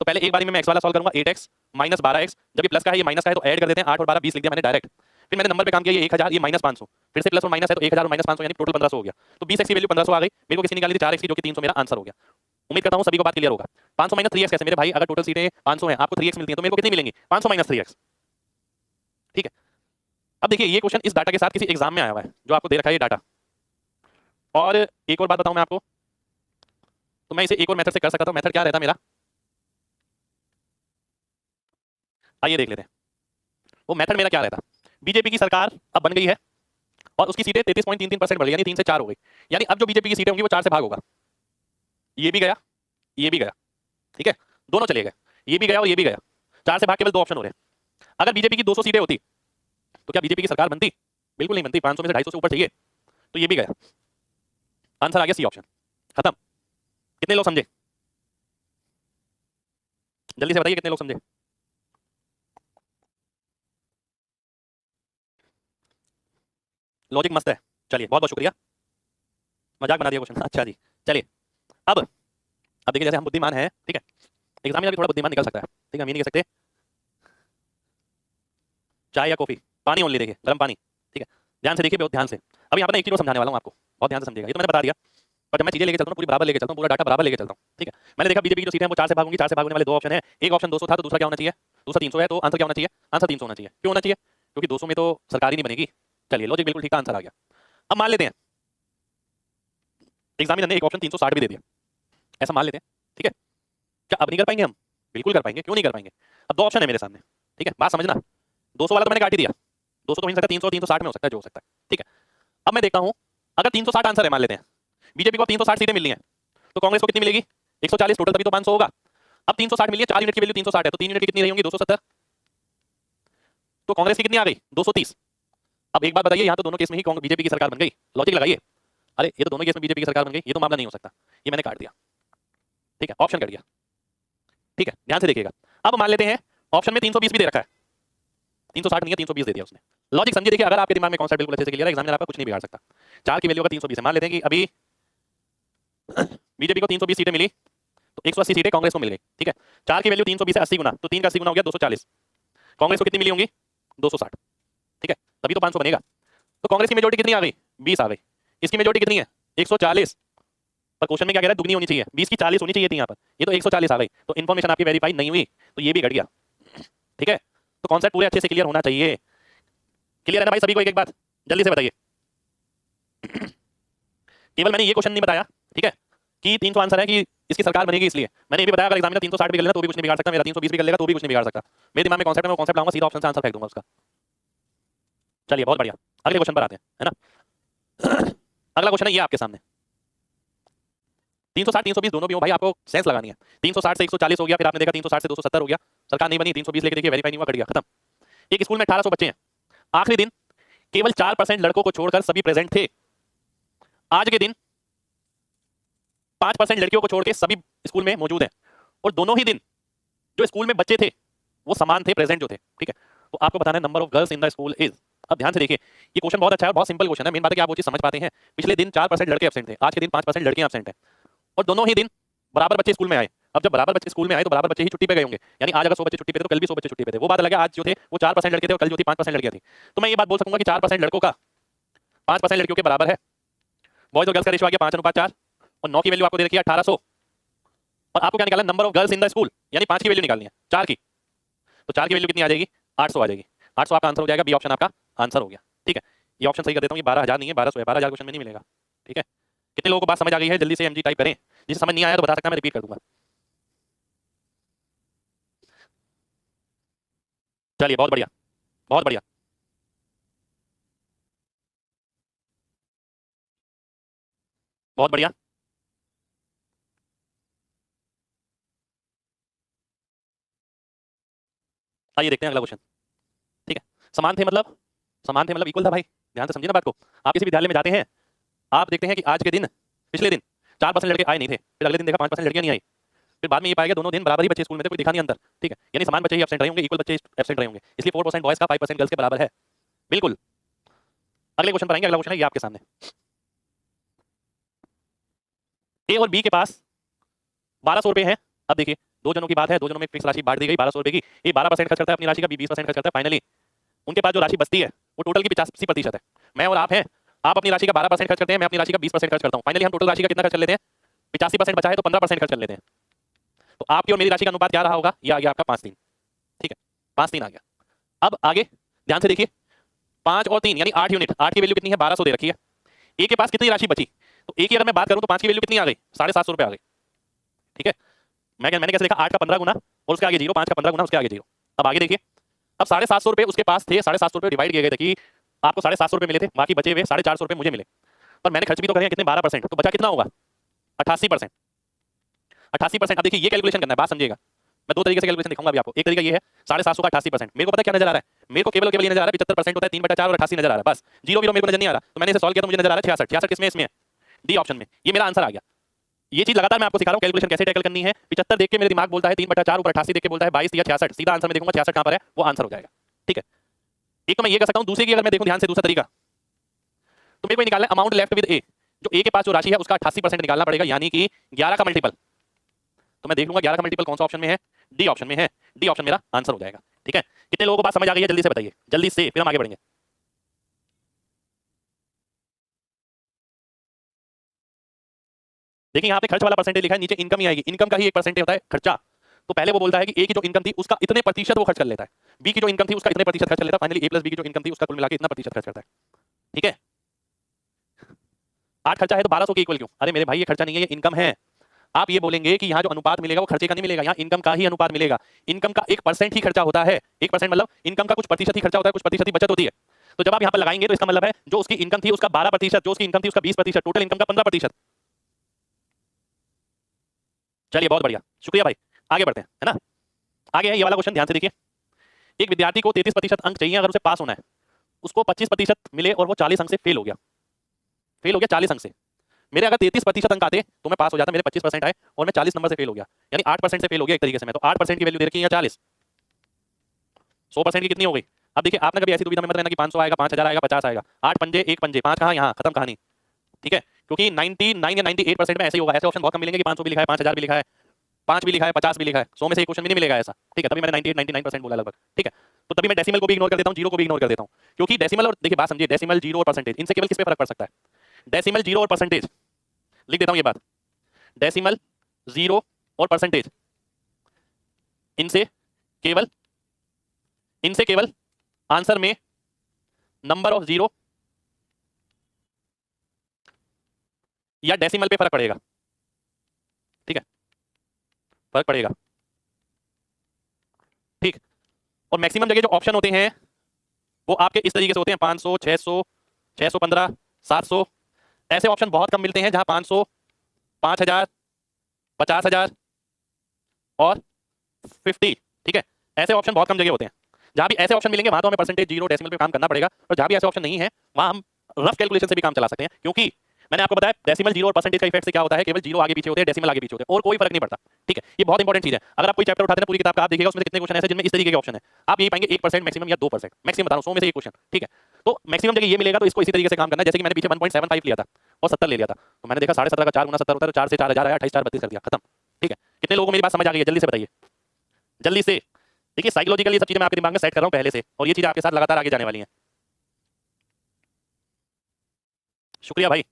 तो पहले एक बारी में मैं x वाला सॉल्व करूंगा, 8x माइनस 12x, जब ये प्लस का है ये माइनस का है, तो ऐड कर देते हैं, 8 और 12 20 लिख दिया मैंने डायरेक्ट। फिर मैंने नंबर पे काम किया, ये 1000, ये माइनस 500, फिर से प्लस और माइनस है, तो 1000 और माइनस 500 यानी टोटल 1500 हो गया। तो 20x की वैल्यू 1500 आ गई। मेरे को किसी निकाली थी 4x की, जो कि 300 मेरा आंसर हो गया। उम्मीद करता हूं सभी को बात क्लियर होगा। 500 माइनस 3x कैसे मेरे भाई? अगर टोटल सीटें 500 हैं, आपको 3x मिलती है, तो मेरे को कितनी मिलेंगी? 500 माइनस 3x। ठीक है, अब देखिए ये क्वेश्चन इस डाटा के साथ किसी एग्जाम में आया हुआ है, जो आपको दे रखा है ये डाटा। और एक और बात बताऊं मैं आपको, तो मैं इसे एक और मेथड से कर सकता था। मेथड क्या रहता मेरा? आइए देख लेते हैं वो मेथड मेरा क्या रहता। बीजेपी की सरकार अब बन गई है और उसकी सीटें 33.33% बढ़ गई, यानी 3 से 4 हो गई। यानी अब जो बीजेपी की सीटें होंगी वो 4 से भाग होगा। ये भी गया, ये भी गया। ठीक है, दोनों चले गए, ये भी गया और ये भी गया। 4 से भाग केवल 2 ऑप्शन हो रहे हैं। अगर बीजेपी की 200 सीटें होती तो क्या बीजेपी की सरकार बनती? बिल्कुल नहीं बनती, 500 में से 250 से ऊपर चाहिए। तो ये भी गया, आंसर आ गया सी ऑप्शन, खत्म। कितने लोग समझे? जल्दी से बताइए कितने लोग समझे? लॉजिक मस्त है। चलिए, बहुत बहुत शुक्रिया, मजाक बना दिया क्वेश्चन। अच्छा जी, चलिए अब देखिए, जैसे हम बुद्धिमान हैं, ठीक है, एग्जामिनर भी थोड़ा बुद्धिमान निकल सकता है। ठीक है, हम ये नहीं कह सकते चाय या कॉफी, पानी ओनली, देखिए गर्म पानी। ठीक है, ध्यान से देखिए, बहुत ध्यान से। अब यहाँ पर एक चीज समझाने वाला हूँ आपको, बहुत ध्यान से समझिएगा। ये तो मैंने बता दिया, पर जब मैं चीजें लेके चलता हूँ पूरी बराबर लेके चलता हूँ, पूरा डाटा बराबर लेके चलता हूँ। ठीक है, मैंने देखा बीजेपी की जो सीटें हैं वो 4 से भाग होंगी। 4 से भागने वाले 2 ऑप्शन है, एक ऑप्शन 200 था तो दूसरा क्या होना चाहिए? दूसरा 300 है, तो आंसर क्या होना चाहिए? आंसर 300 होना चाहिए। क्यों होना चाहिए? क्योंकि 200 में तो सरकार ही नहीं बनेगी। चलिए, लॉजिक बिल्कुल ठीक का आंसर आ गया। अब मान लेते हैं एग्जामिनर ने एक ऑप्शन 360 भी दे दिया, ऐसा मान लेते हैं। ठीक है, क्या अब नहीं कर पाएंगे हम? बिल्कुल कर पाएंगे, क्यों नहीं कर पाएंगे? अब 2 ऑप्शन है मेरे सामने। ठीक है, बात समझना, 200 वाला तो मैंने काट ही दिया, 200 तो हो नहीं सकता, 300 360 में हो सकता है, जो हो सकता है। ठीक है, अब मैं देखता हूं, अगर 360 आंसर है, मान लेते हैं बीजेपी को 360 सीटें मिली हैं, तो कांग्रेस को कितनी मिलेगी? 140 टोटल, तभी तो 500 होगा। अब 360 मिली है, 4 यूनिट की वैल्यू 360 है, तो 3 यूनिट की कितनी रही होंगी? 270। तो कांग्रेस की कितनी आ गई? 230। अब एक बात बताइए, यहाँ तो दोनों केस में ही बीजेपी की सरकार बन गई, लॉजिक लगाइए। अरे ये तो दोनों केस में बीजेपी की सरकार बन गई, ये तो मामला नहीं हो सकता, ये मैंने काट दिया। ठीक है, ऑप्शन कट गया। ठीक है, ध्यान से देखिएगा। अब मान लेते हैं ऑप्शन में 320 भी दे रखा है, 360 नहीं है, 320 दे दिया उसने। लॉजिक समझिए, देखिए अगर आपके दिमाग में कॉन्सेप्ट बिल्कुल अच्छे से क्लियर है, एग्जामिनर आपका कुछ नहीं बिगाड़ सकता। 4 की वैल्यू का 320 है, मान लेते हैं कि अभी बीजेपी को 320 सीटें मिली, तो 180 सीटें कांग्रेस को मिल गई। ठीक है, 4 की वैल्यू 320 है, 80 गुना, तो 3 का 80 गुना हो गया 240। कांग्रेस को कितनी मिली होंगी? 260। ठीक है, तभी तो 500 बनेगा। तो कांग्रेस की मेजोरिटी कितनी आ गई? 20 आ गई। इसकी मेजोरिटी कितनी है 140, पर क्वेश्चन में क्या कह रहा है दुगनी होनी चाहिए, 20 की 40 होनी चाहिए थी यहाँ पर, ये तो 140 आ गई, तो इन्फॉर्मेशन आपकी वेरीफाई नहीं हुई, तो ये भी घट गया। ठीक है, तो कॉन्सेप्ट पूरे अच्छे से क्लियर होना चाहिए। क्लियर है ना भाई सभी को? एक एक बात जल्दी से बताइए। केवल मैंने ये क्वेश्चन नहीं बताया, ठीक है, कि 300 आंसर है कि इसकी सरकार बनेगी, इसलिए मैंने ये भी बताया अगर एग्जामिनर 360 भी कर लेना तो भी कुछ नहीं बिगाड़ सकता, मेरा 320 भी कर लेगा तो भी कुछ नहीं बिगाड़ सकता। मेरे दिमाग में कॉन्सेप्ट है, मैं कॉन्सेप्ट लाऊंगा, सीधा ऑप्शन से आंसर फेंक दूंगा उसका। चलिए बहुत बढ़िया, अगले क्वेश्चन पर आते हैं, है ना। अगला क्वेश्चन है ये आपके सामने, 360 320 दोनों भी हो भाई, आपको सेंस लगानी है। 360 से 140 हो गया, फिर आपने देखा 360 से 270 हो गया, सरकार नहीं बनी, 320 लेके देखिए वेरीफाई नहीं हुआ, कट गया, खत्म। एक स्कूल में 1800 बच्चे हैं, आखिरी दिन केवल 4% लड़कों को छोड़कर सभी प्रेजेंट थे। आज के दिन 5% लड़कियों को छोड़ के सभी स्कूल में मौजूद हैं, और दोनों ही दिन जो स्कूल में बच्चे थे वो समान थे, प्रेजेंट जो थे, ठीक है। तो आपको बताना है number of girls in the school is. अब ध्यान से देखिए, ये क्वेश्चन बहुत अच्छा है, बहुत सिंपल क्वेश्चन है, मेन बात है कि आप वो चीज समझ पाते हैं। पिछले दिन 4% लड़के एब्सेंट थे, आज के दिन 5% लड़कियां एब्सेंट हैं, और दोनों ही दिन बराबर बच्चे स्कूल में आए। अब जब बराबर बच्चे स्कूल में आए तो बराबर बच्चे ही छुट्टी पे गए होंगे, यानी आज अगर 100 बच्चे छुट्टी पे थे तो कल भी 100 बच्चे छुट्टी पे थे। वो बात अलग है, आज जो थे वो 4% लड़के थे और कल जो थी 5% लड़कियां थी। तो मैं ये बात बोल सकूंगा कि 4% लड़कों का 5% लड़कियों के बराबर है। बॉयज और गर्ल्स का रेशियो आ गया 5:4, और 9 की वैल्यू आपको दे रखी है 1800, और आपको क्या निकालना है number of girls in the school, यानी 5 की वैल्यू निकालनी है 4 की। तो 4 की वैल्यू कितनी आ जाएगी 800 आ जाएगी। 800 आपका आंसर हो जाएगा, बी ऑप्शन आपका आंसर हो गया। ठीक है, ये ऑप्शन सही कर देता हूँ, ये 12,000 नहीं है 1200 है, 12,000 क्वेश्चन में नहीं मिलेगा। ठीक है, कितने लोगों को बात समझ आ गई है? जल्दी से एमजी टाइप करें, जिसे समझ नहीं आया तो बता सकता है, मैं रिपीट कर दूंगा। चलिए बहुत बढ़िया, बहुत बढ़िया, बहुत बढ़िया। आइए देखते हैं अगला क्वेश्चन। ठीक है, समान थे मतलब, समान थे मतलब इक्वल था भाई, ध्यान से समझिए ना बात को। आप किसी विद्यालय में जाते हैं, आप देखते हैं कि आज के दिन, पिछले दिन 4% लड़के आए नहीं थे, फिर अगले दिन देखा 5% लड़कियां नहीं आई, फिर बाद में ये पाया गया दोनों दिन बराबर ही बच्चे स्कूल में थे, कोई दिखा नहीं अंतर। ठीक है, यानी समान बच्चे ही एब्सेंट रहे होंगे, इक्वल बच्चे एब्सेंट रहे होंगे, इसलिए 4% बॉयज का 5% गर्ल्स के बराबर है, बिल्कुल। अगले क्वेश्चन पर आएंगे, अगला क्वेश्चन है ये आपके सामने। ए और बी के पास 1200 रुपए है। अब देखिए, दो जनों की बात है, दो जनों में फिक्स राशि बांट दी गई 1200 रुपए की। ए 12% खर्च करता है अपनी राशि का, बी 20% खर्च करता है। फाइनली उनके पास जो राशि बचती है वो टोटल की 85% है। मैं और आप हैं, आप अपनी राशि का 12% खर्च करते हैं, मैं अपनी राशि का 20% खर्च करता हूँ। फाइनली हम टोटल राशि का कितना खर्च कर लेते हैं? 85% बचा है तो 15% खर्च कर लेते हैं। तो आपकी और मेरी राशि का अनुपात क्या रहा होगा? ये आ गया आपका 5:3। ठीक है, 5:3 आ गया। अब आगे ध्यान से देखिए, 5 और 3 यानी 8 यूनिट, 8 की वैल्यू कितनी है? 1200 दे रखी है। ए के पास कितनी राशि बची? तो ए की अगर मैं बात करूं तो 5 की वैल्यू कितनी आ गई? 750 रुपए आ गई। ठीक है, मैंने कैसे देखा? 8 का 15 गुना और उसके आगे 0, 5 का 15 गुना उसके आगे 0। अब आगे देखिए, अब 750 रुपए उसके पास थे, 750 रुपए डिवाइड किए गए थे कि आपको 750 रुपए मिले थे, बाकी बचे हुए 450 रुपए मुझे मिले, पर मैंने खर्च भी तो करे हैं कितने? 12%, तो बचा कितना होगा? 88%। 88%। अब देखिए ये कैलकुलेशन करना है, बात समझिएगा। मैं दो तरीके से कैलकुलेशन दिखाऊंगा अभी आपको। एक तरीका ये है 750 का 88%। मेरे को पता है क्या नजर आ रहा है? मेरे को केवल और केवल ये नजर आ रहा है 75% होता है 3/4 और 88 नजर आ रहा है, बस। जीरो जीरो मेरे को नजर नहीं आ रहा, तो मैंने इसे सॉल्व किया तो मुझे नजर आ रहा है 66। 66 किसमें? इसमें है, डी ऑप्शन में। ये मेरा आंसर आ गया। ये चीज लगातार मैं आपको सिखा रहा हूं कैलकुलेशन कैसे टैकल करनी है। 75 देख के मेरे दिमाग बोलता है 3/4, ऊपर 88 देख के बोलता है 22 या 66। सीधा आंसर में देखूंगा 66 कहां पर है, वो आंसर हो जाएगा। ठीक है, एक तो मैं ये कर सकता हूं, दूसरे की अगर मैं देखूं ध्यान से, दूसरा तरीका, तो मेरे को निकालना है अमाउंट लेफ्ट विद ए। जो ए के पास जो राशि है उसका 88% निकालना पड़ेगा, यानी कि 11 का मल्टीपल। तो मैं देख लूंगा 11 का मल्टीपल कौन सा ऑप्शन में है? डी ऑप्शन में है। डी ऑप्शन मेरा आंसर हो जाएगा। ठीक है, कितने लोगों को बात समझ आ गई है? जल्दी से बताइए, जल्दी से, फिर हम आगे बढ़ेंगे। देखिए यहाँ पे खर्च वाला परसेंटेज लिखा है, नीचे इनकम ही आएगी। इनकम का ही एक परसेंटेज होता है खर्चा। तो पहले वो बोलता है कि ए की जो इनकम थी उसका इतने प्रतिशत वो खर्च कर लेता है, बी की जो इनकम थी उसका इतने प्रतिशत खर्च कर लेता है। फाइनली ए प्लस बी की जो इनकम थी उसका कुल मिला के इतना प्रतिशत खर्च करता है। ठीक है, 8 खर्चा है तो 1200 के इक्वल क्यों? अरे मेरे भाई ये खर्चा नहीं है, ये इनकम है। आप ये बोलेंगे कि यहाँ जो अनुपात मिलेगा वो खर्चे का नहीं मिलेगा, यहाँ इनकम का ही अनुपात मिलेगा। इनकम का 1% ही खर्चा होता है। 1% मतलब इनकम का कुछ प्रतिशत ही खर्चा होता है, कुछ प्रतिशत ही बचत होती है। तो जब आप यहाँ पर लगाएंगे तो इसका मतलब है जो उसकी इनकम थी उसका 12%, जो उसकी इनकम थी उसका 20%, टोटल इनकम का 15%। चलिए बहुत बढ़िया, शुक्रिया भाई। आगे बढ़ते हैं, है ना। आगे है ये वाला क्वेश्चन, ध्यान से देखिए। एक विद्यार्थी को 33% अंक चाहिए अगर उसे पास होना है। उसको 25% मिले और वो 40 अंक से फेल हो गया। फेल हो गया 40 अंक से। मेरे अगर 33% अंक आते तो मैं पास हो जाता, मेरे 25% आए और मैं 40 नंबर से फेल हो गया, यानी 8% से फेल हो गया एक तरीके से मैं। तो 8% की वैल्यू दे रखी है या 40, 100% की कितनी हो गई? अब देखिए, आपने कभी ऐसी दुविधा में मत रहना कि 500 आएगा, 5000 आएगा, 50 आएगा। 8 पंजे 1 पंजे 5 कहाँ, यहाँ खत्म कहानी। ठीक है, क्योंकि 99 या 98% में ऐसे ही होगा। ऐसे ऑप्शन बहुत कम मिलेंगे कि 500 भी लिखा है, 5000 भी लिखा है, 5 भी लिखा है, 50 भी लिखा है। 100 में से एक क्वेश्चन भी नहीं मिलेगा ऐसा। ठीक है, तभी मैंने 98 99% बोला लगभग। ठीक है, तो तभी मैं डेसिमल को भी इग्नोर कर देता हूँ, जीरो को भी इग्नोर कर देता हूँ, क्योंकि डेसिमल और देखिए बात समझिए, डेसिमल, जीरो और परसेंटेज, इनसे केवल किस पे फर्क पड़ सकता है? डेसिमल, जीरो और परसेंटेज, लिख देता हूं ये बात, डेसिमल, जीरो और परसेंटेज, इनसे केवल आंसर में नंबर ऑफ जीरो या डेसिमल पे फर्क पड़ेगा, ठीक है, फर्क पड़ेगा, ठीक। और मैक्सिमम जगह जो ऑप्शन होते हैं वो आपके इस तरीके से होते हैं, 500, 600, 615, 700, ऐसे ऑप्शन बहुत कम मिलते हैं जहां 500, 5000, 50,000 और 50, ठीक है, ऐसे ऑप्शन बहुत कम जगह होते हैं। जहां भी ऐसे ऑप्शन मिलेंगे वहां तो हमें परसेंटेज, जीरो, डेसिमल पे काम करना पड़ेगा, और जहां भी ऐसे ऑप्शन नहीं है वहां हम रफ कैलकुलेशन से भी काम चला सकते हैं, क्योंकि मैंने आपको बताया डेसिमल, जीरो और परसेंटेज का इफेक्ट से क्या होता है, केवल जीरो आगे पीछे होते हैं, डेसिमल आगे पीछे होते हैं, और कोई फर्क नहीं पड़ता, ठीक है। ये बहुत इंपॉर्टेंट चीज है। अगर आप कोई चैप्टर उठाते हैं पूरी किताब का, आप देखिएगा उसमें कितने क्वेश्चन ऐसे जिनमें इस तरीके के ऑप्शन है, आप यही पाएंगे 1% मैक्सिमम या 2%, मैक्सिमम बता रहा हूं 100 में से एक क्वेश्चन, ठीक है। तो मैक्सिमम जगह ये मिलेगा, तो इसको इसी तरीके से काम करना है। जैसे कि मैंने पीछे 1.75 लिया था और 70 ले लिया था, तो मैंने देखा 17.5 का 4 गुना 70 होता है, तो 4 से 4000 आया, 28, 4, 32 कर दिया, खत्म, ठीक है। कितने लोगों को मेरी बात समझ आ गई है, जल्दी से बताइए, जल्दी से। देखिए साइकोलॉजिकली ये सब चीजें मैं आपके दिमाग में सेट कर रहा हूं पहले से, और ये चीजें आपके साथ लगातार आगे जाने वाली हैं। शुक्रिया भाई।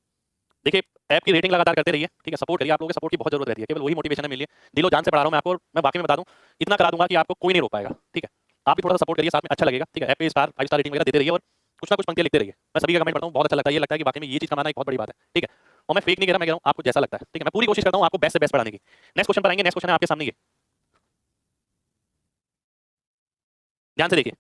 देखिए ऐप की रेटिंग लगातार करते रहिए, ठीक है, सपोर्ट करिए, आप लोगों के सपोर्ट की बहुत जरूरत रहती है, केवल वही मोटिवेशन है मेरे लिए, दिलो जान से पढ़ा रहा हूं मैं आपको, और मैं बाकी में बता दूं, इतना करा दूंगा कि आपको कोई नहीं रोक पाएगा, ठीक है। आप भी थोड़ा सा सपोर्ट करिए, साथ में अच्छा लगेगा, ठीक है। ऐप पे स्टार 5 स्टार रेटिंग वगैरह देते रहिए, और कुछ ना कुछ पंक्तियां लिखते रहिए। मैं सभी का कमेंट पढ़ता हूं, बहुत अच्छा लगता है, ये लगता है कि वाकई में ये चीज कमाना एक बहुत बड़ी बात है, ठीक है। और मैं फेक नहीं कह रहा, मैं कह रहा हूं आपको जैसा लगता है, ठीक है। मैं पूरी कोशिश करता हूं आपको बेस्ट से बेस्ट पढ़ाने की। नेक्स्ट क्वेश्चन पर आएंगे, नेक्स्ट क्वेश्चन है आपके सामने, ये ध्यान से देखिए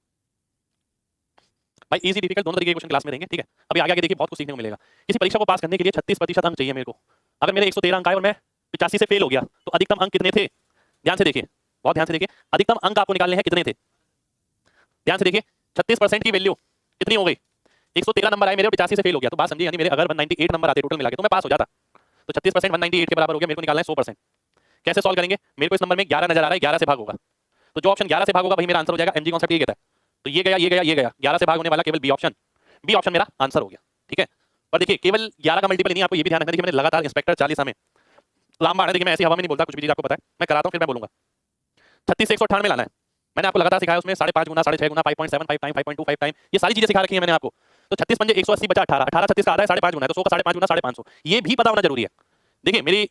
भाई, इजी डिफिकल्ट दोनों तरीके के क्वेश्चन क्लास में रहेंगे, ठीक है। अभी आगे आगे देखिए बहुत कुछ सीखने को मिलेगा। किसी परीक्षा को पास करने के लिए 36% अंक चाहिए मेरे को। अगर मेरे 113 अंक आए और मैं 85 से फेल हो गया, तो अधिकतम अंक कितने थे? ध्यान से देखिए, बहुत ध्यान से देखिए, अधिकतम अंक आपको निकालने हैं, कितने थे? ध्यान से देखिए, 36% की वैल्यू कितनी हो गई? 113 नंबर आए मेरे और 85 से फेल हो गया, तो बात समझिए, यानी मेरे अगर 198 नंबर आते टोटल मिला के तो मैं पास हो जाता। तो 36% 198 के बराबर हो गया, मेरे को निकालना है 100%। कैसे सॉल्व करेंगे? मेरे को इस नंबर में 11 नजर आ रहा है, 11 से भाग होगा, तो जो ऑप्शन 11 से भाग होगा वही मेरा आंसर हो जाएगा। एमजी कॉन्सेप्ट ये कहता है, तो ये गया, ये गया, ये गया, 11 से भाग होने वाला केवल बी ऑप्शन, बी ऑप्शन मेरा आंसर हो गया, ठीक है। पर देखिए केवल 11 का मल्टीपल नहीं, आपको ये भी ध्यान रखना है, मैंने लगातार इंस्पेक्टर 40 में लांबा है, देखिए मैं ऐसी हवा में नहीं बोलता, कुछ भी चीज आपको पता है मैं कराता हूँ फिर मैं बोलूंगा। 36 से 198 में लाना है, मैंने आपको लगातार सिखाया, उसमें 5.5 गुना, 6.5 गुना, 5.75 टाइम, 5.25 टाइम, ये सारी चीजें सिखा रखी है मैंने आपको। तो 36 पंजे 180 बचा 18, 18 36 का आता है 5.5 गुना, तो 100 का 5.5 गुना 550, ये भी पता होना जरूरी है। देखिए मेरी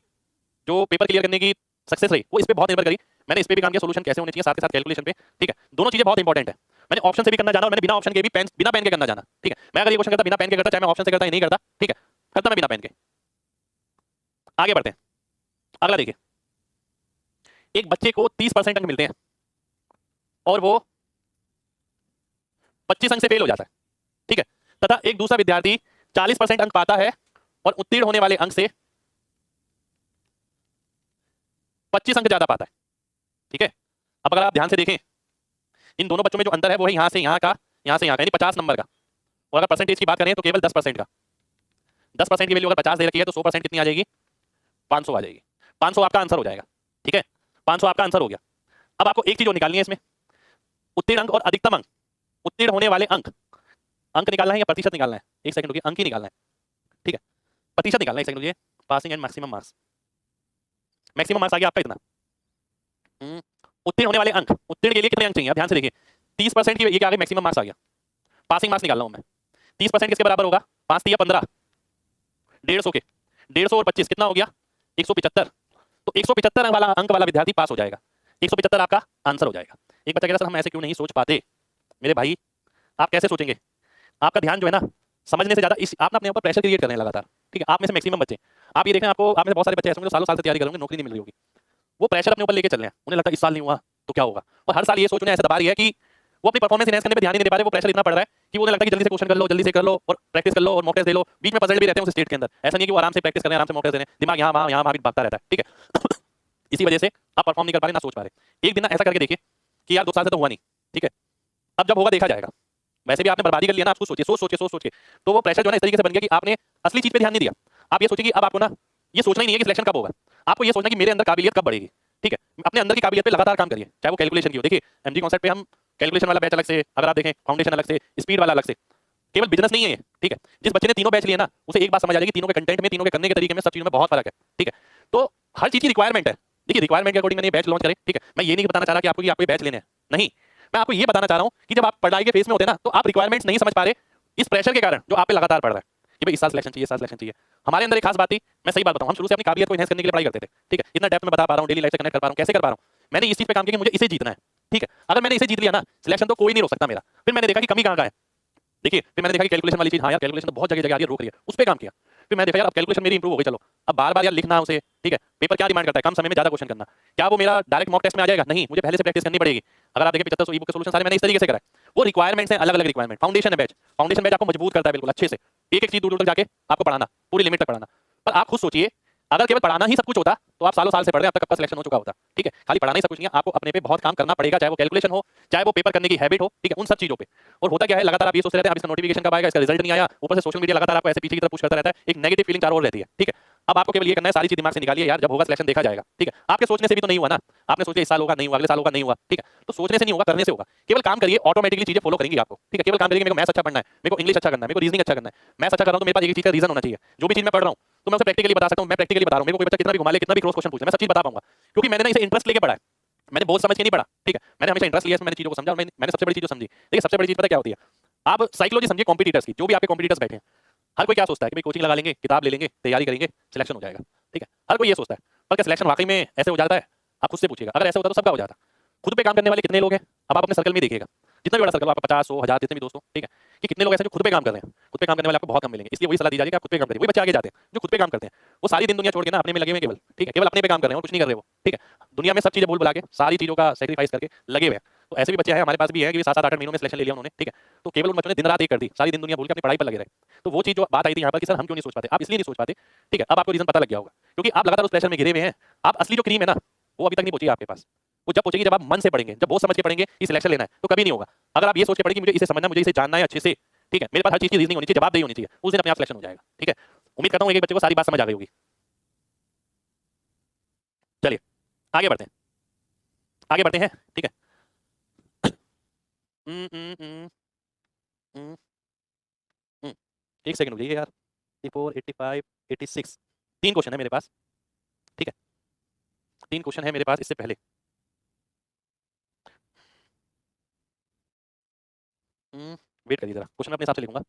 जो पेपर क्लियर करने की सक्सेस रही वो इस पे बहुत निर्भर करी, मैंने इस पे भी काम किया, सोल्यूशन कैसे होने चाहिए साथ के साथ कैलकुलेशन पे, ठीक है। दोनों चीजें बहुत इंपॉर्टेंट है। मैंने ऑप्शन से भी करना जाना और मैंने बिना ऑप्शन के भी बिना पेन के करना जाना, ठीक है। मैं अगर ये क्वेश्चन करता बिना पेन के करता, चाहे मैं ऑप्शन से करता या नहीं करता, ठीक है, करता मैं बिना पेन के। आगे बढ़ते हैं, अगला देखिए, एक बच्चे को 30% अंक मिलते हैं और वो 25 अंक से फेल हो जाता है, ठीक है, तथा एक दूसरा विद्यार्थी 40% अंक पाता है और उत्तीर्ण होने वाले अंक से 25 अंक ज्यादा पाता है, ठीक है। अब अगर आप ध्यान से देखें, इन दोनों बच्चों में जो अंतर है वो है यहां से यहां का, यहां से यहां का, यानी 50 नंबर का। और अगर परसेंटेज की बात करें तो केवल 10% का, 10% की वैल्यू अगर 50 दे रखी है तो 100% कितनी आ जाएगी? 500 आ जाएगी। 500 आपका आंसर हो जाएगा, ठीक है, 500 आपका आंसर हो गया। अब आपको एक चीज और निकालनी है इसमें, उत्तीर्ण अंक और अधिकतम अंक, उत्तीर्ण होने वाले अंक, अंक निकालना है या प्रतिशत निकालना है? एक सेकंड रुकिए, अंक ही निकालना है, ठीक है, प्रतिशत निकालना है, एक सेकंड रुकिए। Passing and maximum marks, maximum marks आ गया आपका इतना। उत्तीर्ण होने वाले अंक, उत्तीर्ण के लिए कितने अंक चाहिए? आप ध्यान से देखिए, 30% की, ये क्या आ गया? मैक्सिमम मार्क्स आ गया। पासिंग मार्क्स निकाल रहा हूं मैं, 30% किसके बराबर होगा? 5 3 15, 150 के, 150 और 25 कितना हो गया? 175। तो 175 वाला अंक वाला विद्यार्थी पास हो जाएगा, 175 आपका आंसर हो जाएगा। एक बच्चा कह रहा सर हम ऐसे क्यों नहीं सोच पाते? मेरे भाई आप कैसे सोचेंगे? आपका ध्यान जो है ना समझने से ज्यादा इस आप ना अपने ऊपर प्रेशर क्रिएट कर रहे हैं लगातार, ठीक है। आप में से मैक्सिमम बच्चे, आप ये देख रहे हैं, आपको आप में से बहुत सारे बच्चे ऐसे होंगे जो सालों साल से तैयारी करेंगे, नौकरी नहीं मिल रही होगी, वो प्रेशर अपने ऊपर लेके चल रहे हैं, उन्हें लगता है इस साल नहीं हुआ तो क्या होगा, और हर साल ये सोच उन्हें ऐसा दबा रही है कि वो अपनी परफॉर्मेंस इनहेंस करने पे ध्यान ही नहीं दे पा रहे। वो प्रेशर इतना पड़ रहा है कि वो उन्हें लगता है कि जल्दी से क्वेश्चन कर लो, जल्दी से कर लो और प्रैक्टिस कर लो और मॉक टेस्ट दे लो, बीच में पजल भी रहते हैं उस स्टेट के अंदर। ऐसा नहीं है कि वो आराम से प्रैक्टिस कर रहे हैं, आराम से मॉक टेस्ट दे रहे हैं, दिमाग यहाँ वहाँ भी भागता रहता है, ठीक है। इसी वजह से आप परफॉर्म नहीं कर पा रहे, ना सोच पा रहे। एक दिन ना ऐसा करके देखिए कि यार 2 साल से तो हुआ नहीं, ठीक है, अब जब होगा देखा जाएगा। वैसे भी आपने बर्बादी कर लिया ना, आप सोचिए, सोच के तो वो प्रेशर जो है इस तरीके से बन गया कि आपने असली चीज पे ध्यान नहीं दिया। आप ये सोचिए कि अब आपको ना ये सोचना ही नहीं है कि सिलेक्शन कब होगा, आपको ये सोचना है कि मेरे अंदर काबिलियत कब बढ़ेगी, ठीक है। अपने अंदर की काबिलियत पे लगातार काम करिए, चाहे वो कैलकुलेशन की हो। देखिए एमजी कॉन्सेप्ट पे हम कैलकुलेशन वाला बैच अलग से, अगर आप देखें फाउंडेशन अलग से, स्पीड वाला अलग से, केवल बिजनेस नहीं है ये, ठीक है। जिस बच्चे ने तीनों बैच लिए ना उसे एक बात समझ आ जाएगी, तीनों के कंटेंट में, तीनों के करने के तरीके में, सब चीजों में बहुत फर्क है, ठीक है। तो हर चीज की रिक्वायरमेंट है। देखिए रिक्वायरमेंट के अकॉर्डिंग मैंने बैच लॉन्च करे, ठीक है। मैं ये नहीं बताना चाह रहा कि आपको ये बैच लेने हैं, नहीं, मैं आपको ये बताना चाह रहा हूं कि जब आप पढ़ाई के फेज में होते हैं ना तो आप रिक्वायरमेंट्स नहीं समझ पा रहे इस प्रेशर के कारण जो आप पे लगातार पड़ रहा है, कि भाई इस साल सिलेक्शन चाहिए, इस साल सिलेक्शन चाहिए। हमारे अंदर एक खास बात थी, मैं सही बात बताऊं, हम शुरू से अपनी काबिलियत को एनहांस करने के लिए पढ़ाई करते थे, ठीक है। इतना डेप्थ में बता पा रहा हूं, डेली लाइफ से कनेक्ट कर पा रहा हूं, कैसे कर पा रहा हूं, मैंने इस चीज पे काम किया कि मुझे इसे जीतना है, ठीक है। अगर मैंने इसे जीत लिया ना, सिलेक्शन तो कोई नहीं रोक सकता मेरा। फिर मैंने देखा कि कमी कहां का है, देखिए फिर मैंने देखा कि कैलकुलेशन वाली चीज, हाँ यार कैलकुलेशन तो बहुत जगह जगह आ रही है, रोक रही है, उस पे काम किया। फिर मैंने देखा यार अब कैलकुलेशन मेरी इंप्रूव हो गई, चलो अब बार बार यार लिखना उसे, ठीक है। पेपर क्या डिमांड करता है, कम समय में ज्यादा क्वेश्चन करना। क्या वो मेरा डायरेक्ट मॉक टेस्ट में आ जाएगा? नहीं, मुझे पहले से प्रैक्टिस करनी पड़ेगी। अगर आप देखिए 75 ई बुक के सॉल्यूशन सारे मैंने इस तरीके से करा है। वो रिक्वायरमेंट्स हैं, अलग अलग रिक्वायरमेंट। फाउंडेशन है बैच, फाउंडेशन बैच आपको मजबूत करता है बिल्कुल अच्छे से, एक एक चीज दूर दूर तक जाके आपको पढ़ाना, पूरी लिमिट तक पढ़ाना। पर आप खुद सोचिए, अगर केवल पढ़ाना ही सब कुछ होता तो आप सालों साल से पढ़ रहे हैं, अब तक आपका सिलेक्शन हो चुका होता, ठीक है। खाली पढ़ाना ही सब कुछ नहीं है, आपको अपने पे बहुत काम करना पड़ेगा, चाहे वो कैलकुलेशन हो, चाहे वो पेपर करने की हैबिट हो, ठीक है, उन सब चीजों पे। और होता क्या है, लगातार आप ये सोचते रहते हैं अब इसका नोटिफिकेशन कब आएगा, इसका रिजल्ट नहीं आया, ऊपर से सोशल मीडिया लगातार आपको ऐसे पीछे की तरफ पुश करता रहता है, एक नेगेटिव फीलिंग चारों ओर रहती है, ठीक है। अब आपको केवल ये करना है, सारी चीज दिमाग से निकालिए यार, जब होगा सिलेक्शन देखा जाएगा, ठीक है। आपके सोचने से भी तो नहीं हुआ ना, आपने सोचा इस साल होगा, नहीं हुआ, अगले साल होगा, नहीं हुआ, ठीक है। तो सोचने से नहीं होगा, करने से होगा। केवल काम करिए, ऑटोमेटिकली चीजें फॉलो करेंगी आपको, ठीक है। केवल काम करिए, मेरे को मैथ्स अच्छा पढ़ना है, मेरे को इंग्लिश अच्छा करना है, मेरे को रीजनिंग अच्छा करना है। मैथ्स अच्छा कर रहा हूं तो मेरे पास एक चीज का रीजन होना चाहिए, जो भी चीज मैं पढ़ रहा हूं तो मैं उसे प्रैक्टिकली बता सकता हूं। मैं प्रैक्टिकली बता रहा हूं, मेरे को कोई बच्चा कितना भी घुमा ले, कितना भी क्रॉस क्वेश्चन पूछे, मैं सब चीज बता पाऊंगा, क्योंकि मैंने ना इसे इंटरेस्ट लेके पढ़ा है। मैंने बहुत समझ के नहीं पढ़ा, ठीक है। मैंने हमेशा इंटरेस्ट लिया, मैंने चीजों को समझा, और मैंने सबसे बड़ी चीज जो समझी, देखिए सबसे बड़ी चीज पता क्या होती है, आप साइकोलॉजी समझिए कॉम्पिटिटर्स की, जो भी आपके कॉम्पिटिटर्स बैठे हैं। हर कोई क्या सोचता है कि भाई कोचिंग लगा लेंगे, किताब ले लेंगे, तैयारी करेंगे, सिलेक्शन हो जाएगा, ठीक है। हर कोई ये सोचता है, पर क्या सिलेक्शन वाकई में ऐसे हो जाता है? आप खुद से पूछिएगा, अगर ऐसे होता तो सबका हो जाता। खुद पे काम करने वाले कितने लोग हैं, अब आप अपने सर्कल में देखिएगा, जितना भी बड़ा सर्कल, आपका 50, 100, 1000, जितने भी दोस्तों, ठीक है, कि कितने लोग ऐसे जो खुद पे काम कर रहे हैं। खुद पे काम करने वाले आपको बहुत कम मिलेंगे, इसलिए वही सलाह दी जा रही है कि आप खुद पे काम करिए। वही बच्चे आगे जाते हैं जो खुद पे काम करते हैं, वो सारी दिन दुनिया छोड़ के ना अपने में लगे हुए केवल, ठीक है, केवल अपने पे काम कर रहे हैं और कुछ नहीं कर रहे वो, ठीक है। दुनिया में सब चीजें भूल भुला के, सारी चीजों का सेक्रीफाइस करके लगे हुए हैं। तो ऐसे भी बच्चे हैं हमारे पास भी है कि 7-7, 8 महीनों में सिलेक्शन ले लिया उन्होंने, ठीक है। तो केवल उन बच्चों ने दिन रात एक कर दी, सारी दिन दुनिया भूल के अपनी पढ़ाई पर लगे रहे। तो वो चीज जो बात आई थी यहाँ पर कि सर हम क्यों नहीं सोच पाते, आप इसलिए नहीं सोच पाते, ठीक है। अब आपको रीजन पता लग गया होगा, क्योंकि आप लगातार उस प्रेशर में घिरे हुए हैं। आप असली जो क्रीम है ना, वो अभी तक नहीं पहुंची आपके पास। वो जब पहुंचेगी, जब आप मन से पढ़ेंगे, जब बहुत समझ के पढ़ेंगे कि सिलेक्शन लेना है, तो कभी नहीं होगा। अगर आप ये सोच के पढ़ेंगे मुझे इसे समझना, मुझे इसे जानना है अच्छे से, ठीक है, मेरे पास हर चीज की रीजनिंग होनी चाहिए, जवाबदेही होनी चाहिए, उस दिन अपने आप सिलेक्शन हो जाएगा, ठीक है। उम्मीद करता हूँ एक बच्चे को सारी बात समझ आ गई होगी। चलिए आगे बढ़ते हैं, आगे बढ़ते हैं, ठीक है। हम्म, हम्म, हम्म, हम्म, हम्म। एक सेकंड रुकिए यार। 84, 85, 86, 3 क्वेश्चन है मेरे पास, ठीक है। 3 क्वेश्चन है मेरे पास इससे पहले। वेट करिए जरा, क्वेश्चन मैं अपने हिसाब से लिखूंगा।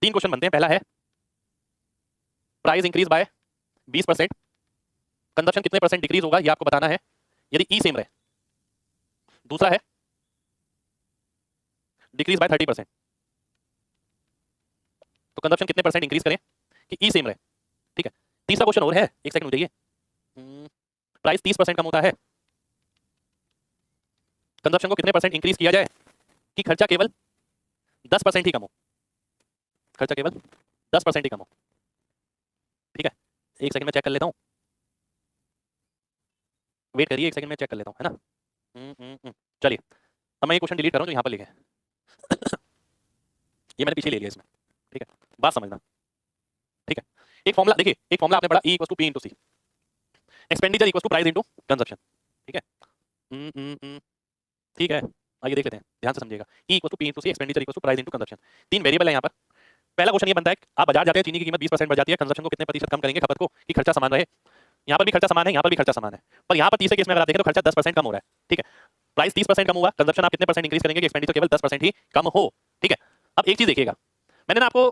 3 क्वेश्चन बनते हैं। पहला है प्राइस इंक्रीज बाय 20%, कंजप्शन कितने परसेंट डिक्रीज होगा ये आपको बताना है यदि ई सेम रहे। दूसरा है डिक्रीज बाय 30%, तो कंजप्शन कितने परसेंट इंक्रीज करें कि ई सेम रहे, ठीक है। तीसरा क्वेश्चन और है, एक सेकंड रुकिए। प्राइस 30% कम होता है, कंजप्शन को कितने परसेंट इंक्रीज किया जाए कि खर्चा केवल 10% ही कम हो, खर्चा केवल 10% ही कम हो, ठीक है। एक सेकंड में चेक कर लेता हूँ, वेट करिए, एक सेकंड में चेक कर लेता हूँ, है ना। चलिए अब मैं ये क्वेश्चन डिलीट कर रहा हूँ जो यहाँ पर लिखे हैं। ये मैंने पीछे ले लिया इसमें, ठीक है। बात समझना, ठीक है। एक फॉर्मूला देखिए, एक फॉर्मूला आपने पढ़ा, E = P × C, expenditure = price × consumption, ठीक है। ठीक है, आइए देख लेते हैं, ध्यान से समझिएगा। E = P × C, expenditure = price × consumption. 3 variable है यहाँ पर। पहला क्वेश्चन ये बनता है कि आप बाजार जाते हैं, चीनी की कीमत 20% बढ़ जाती है, कंजप्शन को कितने प्रतिशत कम करेंगे खपत को कि खर्चा समान रहे। यहाँ पर भी खर्चा समान है, यहाँ पर भी खर्चा समान है, पर यहाँ पर तीसरे केस में अगर आप देखें तो खर्चा 10% कम हो रहा है, ठीक है। प्राइस 30% कम हुआ, कंजप्शन आप कितने परसेंट इंक्रीज करेंगे कि एक्सपेंडिचर केवल 10% ही कम हो, ठीक है। अब एक चीज देखिएगा, मैंने ना आपको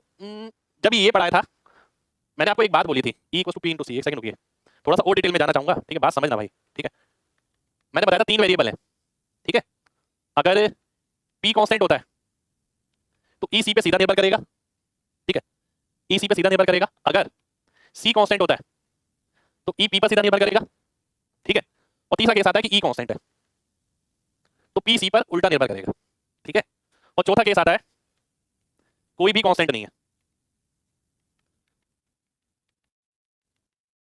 जब ये पढ़ाया था, मैंने आपको एक बात बोली थी, E = P × C। एक सेकंड रुकिए, थोड़ा सा और डिटेल में जाना चाहूंगा, ठीक है, बात समझना भाई, ठीक है। मैंने बताया था 3 वेरिएबल है, ठीक है। अगर P कांस्टेंट होता है तो E C पे सीधा निर्भर करेगा, ठीक है, E C पे सीधा निर्भर करेगा। अगर C कांस्टेंट होता है तो E P पर सीधा निर्भर करेगा, ठीक है। और तीसरा केस आता है कि E कांस्टेंट है तो P C पर उल्टा निर्भर करेगा, ठीक है। और चौथा केस आता है कोई भी कांस्टेंट नहीं है,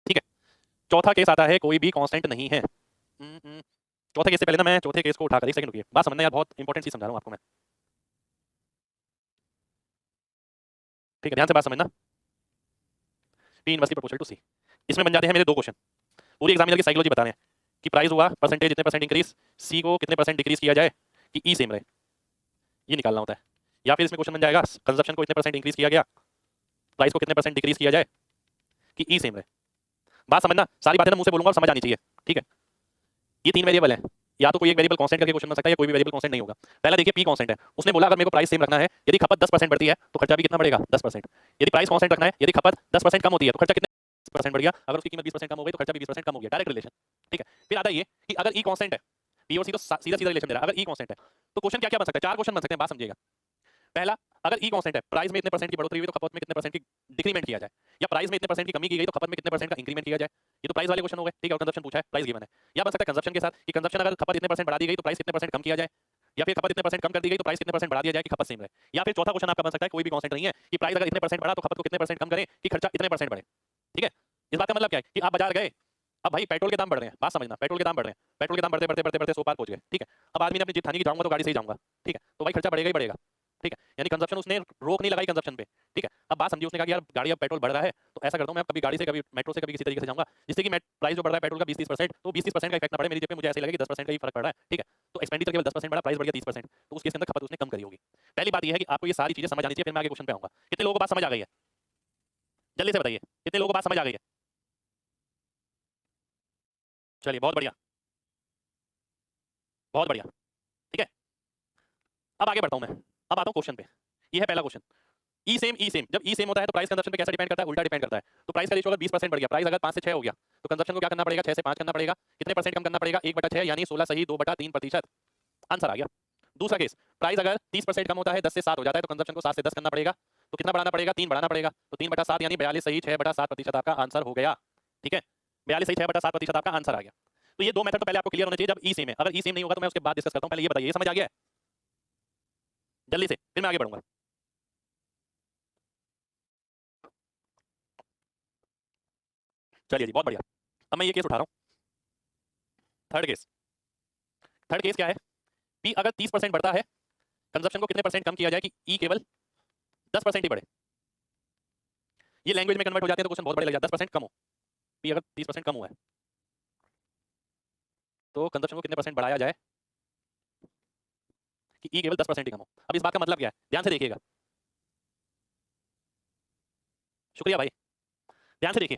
ठीक है। चौथा केस आता है कोई भी कांस्टेंट नहीं है। चौथे केस से पहले ना मैं चौथे केस को उठाकर, एक सेकंड रुकिए, बात समझना यार, बहुत इंपॉर्टेंट चीज समझा रहा हूं आपको मैं, ठीक है, ध्यान से बात समझना। P inversely proportional to C, इसमें बन जाते हैं मेरे 2 क्वेश्चन। पूरी एग्जामिनर की साइकोलॉजी बता रहे हैं कि प्राइस हुआ परसेंटेज इतने परसेंट इंक्रीज, C को कितने परसेंट डिक्रीज किया जाए कि E सेम रहे, ये निकालना होता है। या फिर इसमें क्वेश्चन बन जाएगा कंजप्शन को इतने परसेंट इंक्रीज किया गया, प्राइस को कितने परसेंट डिक्रीज किया जाए कि E सेम रहे। बात समझना, सारी बातें ना मुंह से बोलूंगा और समझ आनी चाहिए, ठीक है। ये 3 वेरिएबल हैं, या तो कोई एक वेरिएबल कांस्टेंट करके क्वेश्चन बन सकता है या कोई भी वेरिएबल कांस्टेंट नहीं होगा। पहला देखिए पी कांस्टेंट है, उसने बोला अगर मेरे को प्राइस सेम रखना है, यदि खपत 10% बढ़ती है तो खर्चा भी कितना बढ़ेगा 10%। यदि प्राइस कांस्टेंट रखना है, यदि खपत 10% कम होती है तो खर्चा कितने % बढ़ गया, अगर उसकी कीमत 20% कम हो गई तो खर्चा भी 20% कम हो गया, डायरेक्ट रिलेशन। ठीक है, फिर आता है ये कि अगर ई कांस्टेंट है, पी और सी तो सीधा सीधा रिलेशन दे रहा है, अगर ई कांस्टेंट है तो क्वेश्चन क्या क्या बन सकता है, चार क्वेश्चन बन सकते हैं, बात समझिएगा। पहला, अगर ई कांस्टेंट है, प्राइस में इतने परसेंट की बढ़ोतरी हुई तो खपत में कितने परसेंट की डिक्रीमेंट किया जाए, या प्राइस में इतने परसेंट की कमी की गई तो खपत में कितने परसेंट का इंक्रीमेंट किया जाए। ये तो प्राइस वाले क्वेश्चन हो गए, ठीक है, और कंजप्शन पूछा है, प्राइस गिवन है। या बन सकता है कंजप्शन के साथ कि कंजप्शन अगर खपत इतने परसेंट बढ़ा दी गई तो प्राइस कितने परसेंट कम किया जाए, या फिर खपत इतने परसेंट कम कर दी गई तो प्राइस कितने परसेंट बढ़ा दिया जाए कि खपत सेम रहे। या फिर चौथा क्वेश्चन आपका बन सकता है, कोई भी कांस्टेंट नहीं है, कि प्राइस अगर इतने परसेंट बढ़ा तो खपत को कितने परसेंट कम करें कि खर्चा इतने परसेंट बढ़े। ठीक है, इस बात का मतलब क्या है कि आप बाजार गए, अब भाई पेट्रोल के दाम बढ़ रहे हैं, बात समझना, पेट्रोल के दाम बढ़ रहे हैं, पेट्रोल के दाम बढ़ते बढ़ते बढ़ते बढ़ते 100 पार पहुंच गए। ठीक है, अब आदमी ने अपनी जिद ठानी कि जाऊंगा तो गाड़ी से ही जाऊंगा। ठीक है, तो भाई खर्चा बढ़ेगा ही बढ़ेगा। ठीक है, यानी कंजप्शन उसने रोक नहीं लगाई कंजप्शन पे। ठीक है, अब बात समझिए, उसने कहा कि यार गाड़ी अब पेट्रोल बढ़ रहा है तो ऐसा करता हूं मैं कभी गाड़ी से कभी मेट्रो से कभी किसी तरीके से जाऊंगा जिससे कि प्राइस जो बढ़ रहा है पेट्रोल का 20-30%, तो 20-30% का इफेक्ट ना पड़े मेरी जेब पे, मुझे ऐसे लगे कि 10% का ही फर्क पड़ रहा है। ठीक है, तो एक्सपेंडिचर केवल 10% बढ़ा, प्राइस बढ़ गया 30%, तो उस केस के अंदर खपत उसने कम करी होगी। पहली बात यह है कि आपको ये सारी चीजें समझ आनी चाहिए, फिर मैं आगे क्वेश्चन पे आऊंगा। कितने लोगों को बात समझ आ गई है, जल्दी से बताइए, कितने लोगों को बात समझ आ गई है। चलिए, बहुत बढ़िया, बहुत बढ़िया। ठीक है, अब आगे बढ़ता हूं मैं, अब आता हूं क्वेश्चन पे। ये है पहला क्वेश्चन, ई सेम। जब ई सेम होता है तो प्राइस कंजप्शन पे कैसा डिपेंड करता है, उल्टा डिपेंड करता है। तो प्राइस का रेशियो अगर 20% बढ़ गया, प्राइस अगर 5 से 6 हो गया तो कंजप्शन को क्या करना पड़ेगा, 6 से 5 करना पड़ेगा। कितने परसेंट कम करना पड़ेगा, 1/6 यानी 16 सही 2/3%। आंसर आ गया। दूसरा केस, प्राइस अगर 30% कम होता है, 10 से 7 हो जाता है तो कंजप्शन को 7 से 10 करना पड़ेगा। तो कितना बढ़ाना पड़ेगा, 3 बढ़ाना पड़ेगा। तो 3/7 यानी 42 सही 6/7% आपका आंसर हो गया। ठीक है, 42 सही 6/7% आपका आंसर आ गया। तो ये दो मेथड तो पहले आपको क्लियर होना चाहिए जब ई सेम है। अगर ई सेम नहीं होगा तो मैं उसके बाद डिस्कस करता हूं, पहले ये बताइए, ये समझ आ गया है जल्दी से, फिर मैं आगे बढ़ूंगा। चलिए जी, बहुत बढ़िया। अब मैं ये केस उठा रहा हूं, थर्ड केस। थर्ड केस क्या है, पी अगर 30% बढ़ता है, कंजप्शन को कितने परसेंट कम किया जाए कि ई केवल 10% ही बढ़े। ये लैंग्वेज में कन्वर्ट हो जाते हैं तो क्वेश्चन बहुत बड़े लग जाता है। 10% कम हो, पी अगर 30% कम हुआ है तो कंजप्शन को कितने परसेंट बढ़ाया जाए कि ई केवल 10% ही कम हो। अब इस बात का मतलब क्या है, ध्यान से देखिएगा। शुक्रिया भाई, ध्यान से देखिए।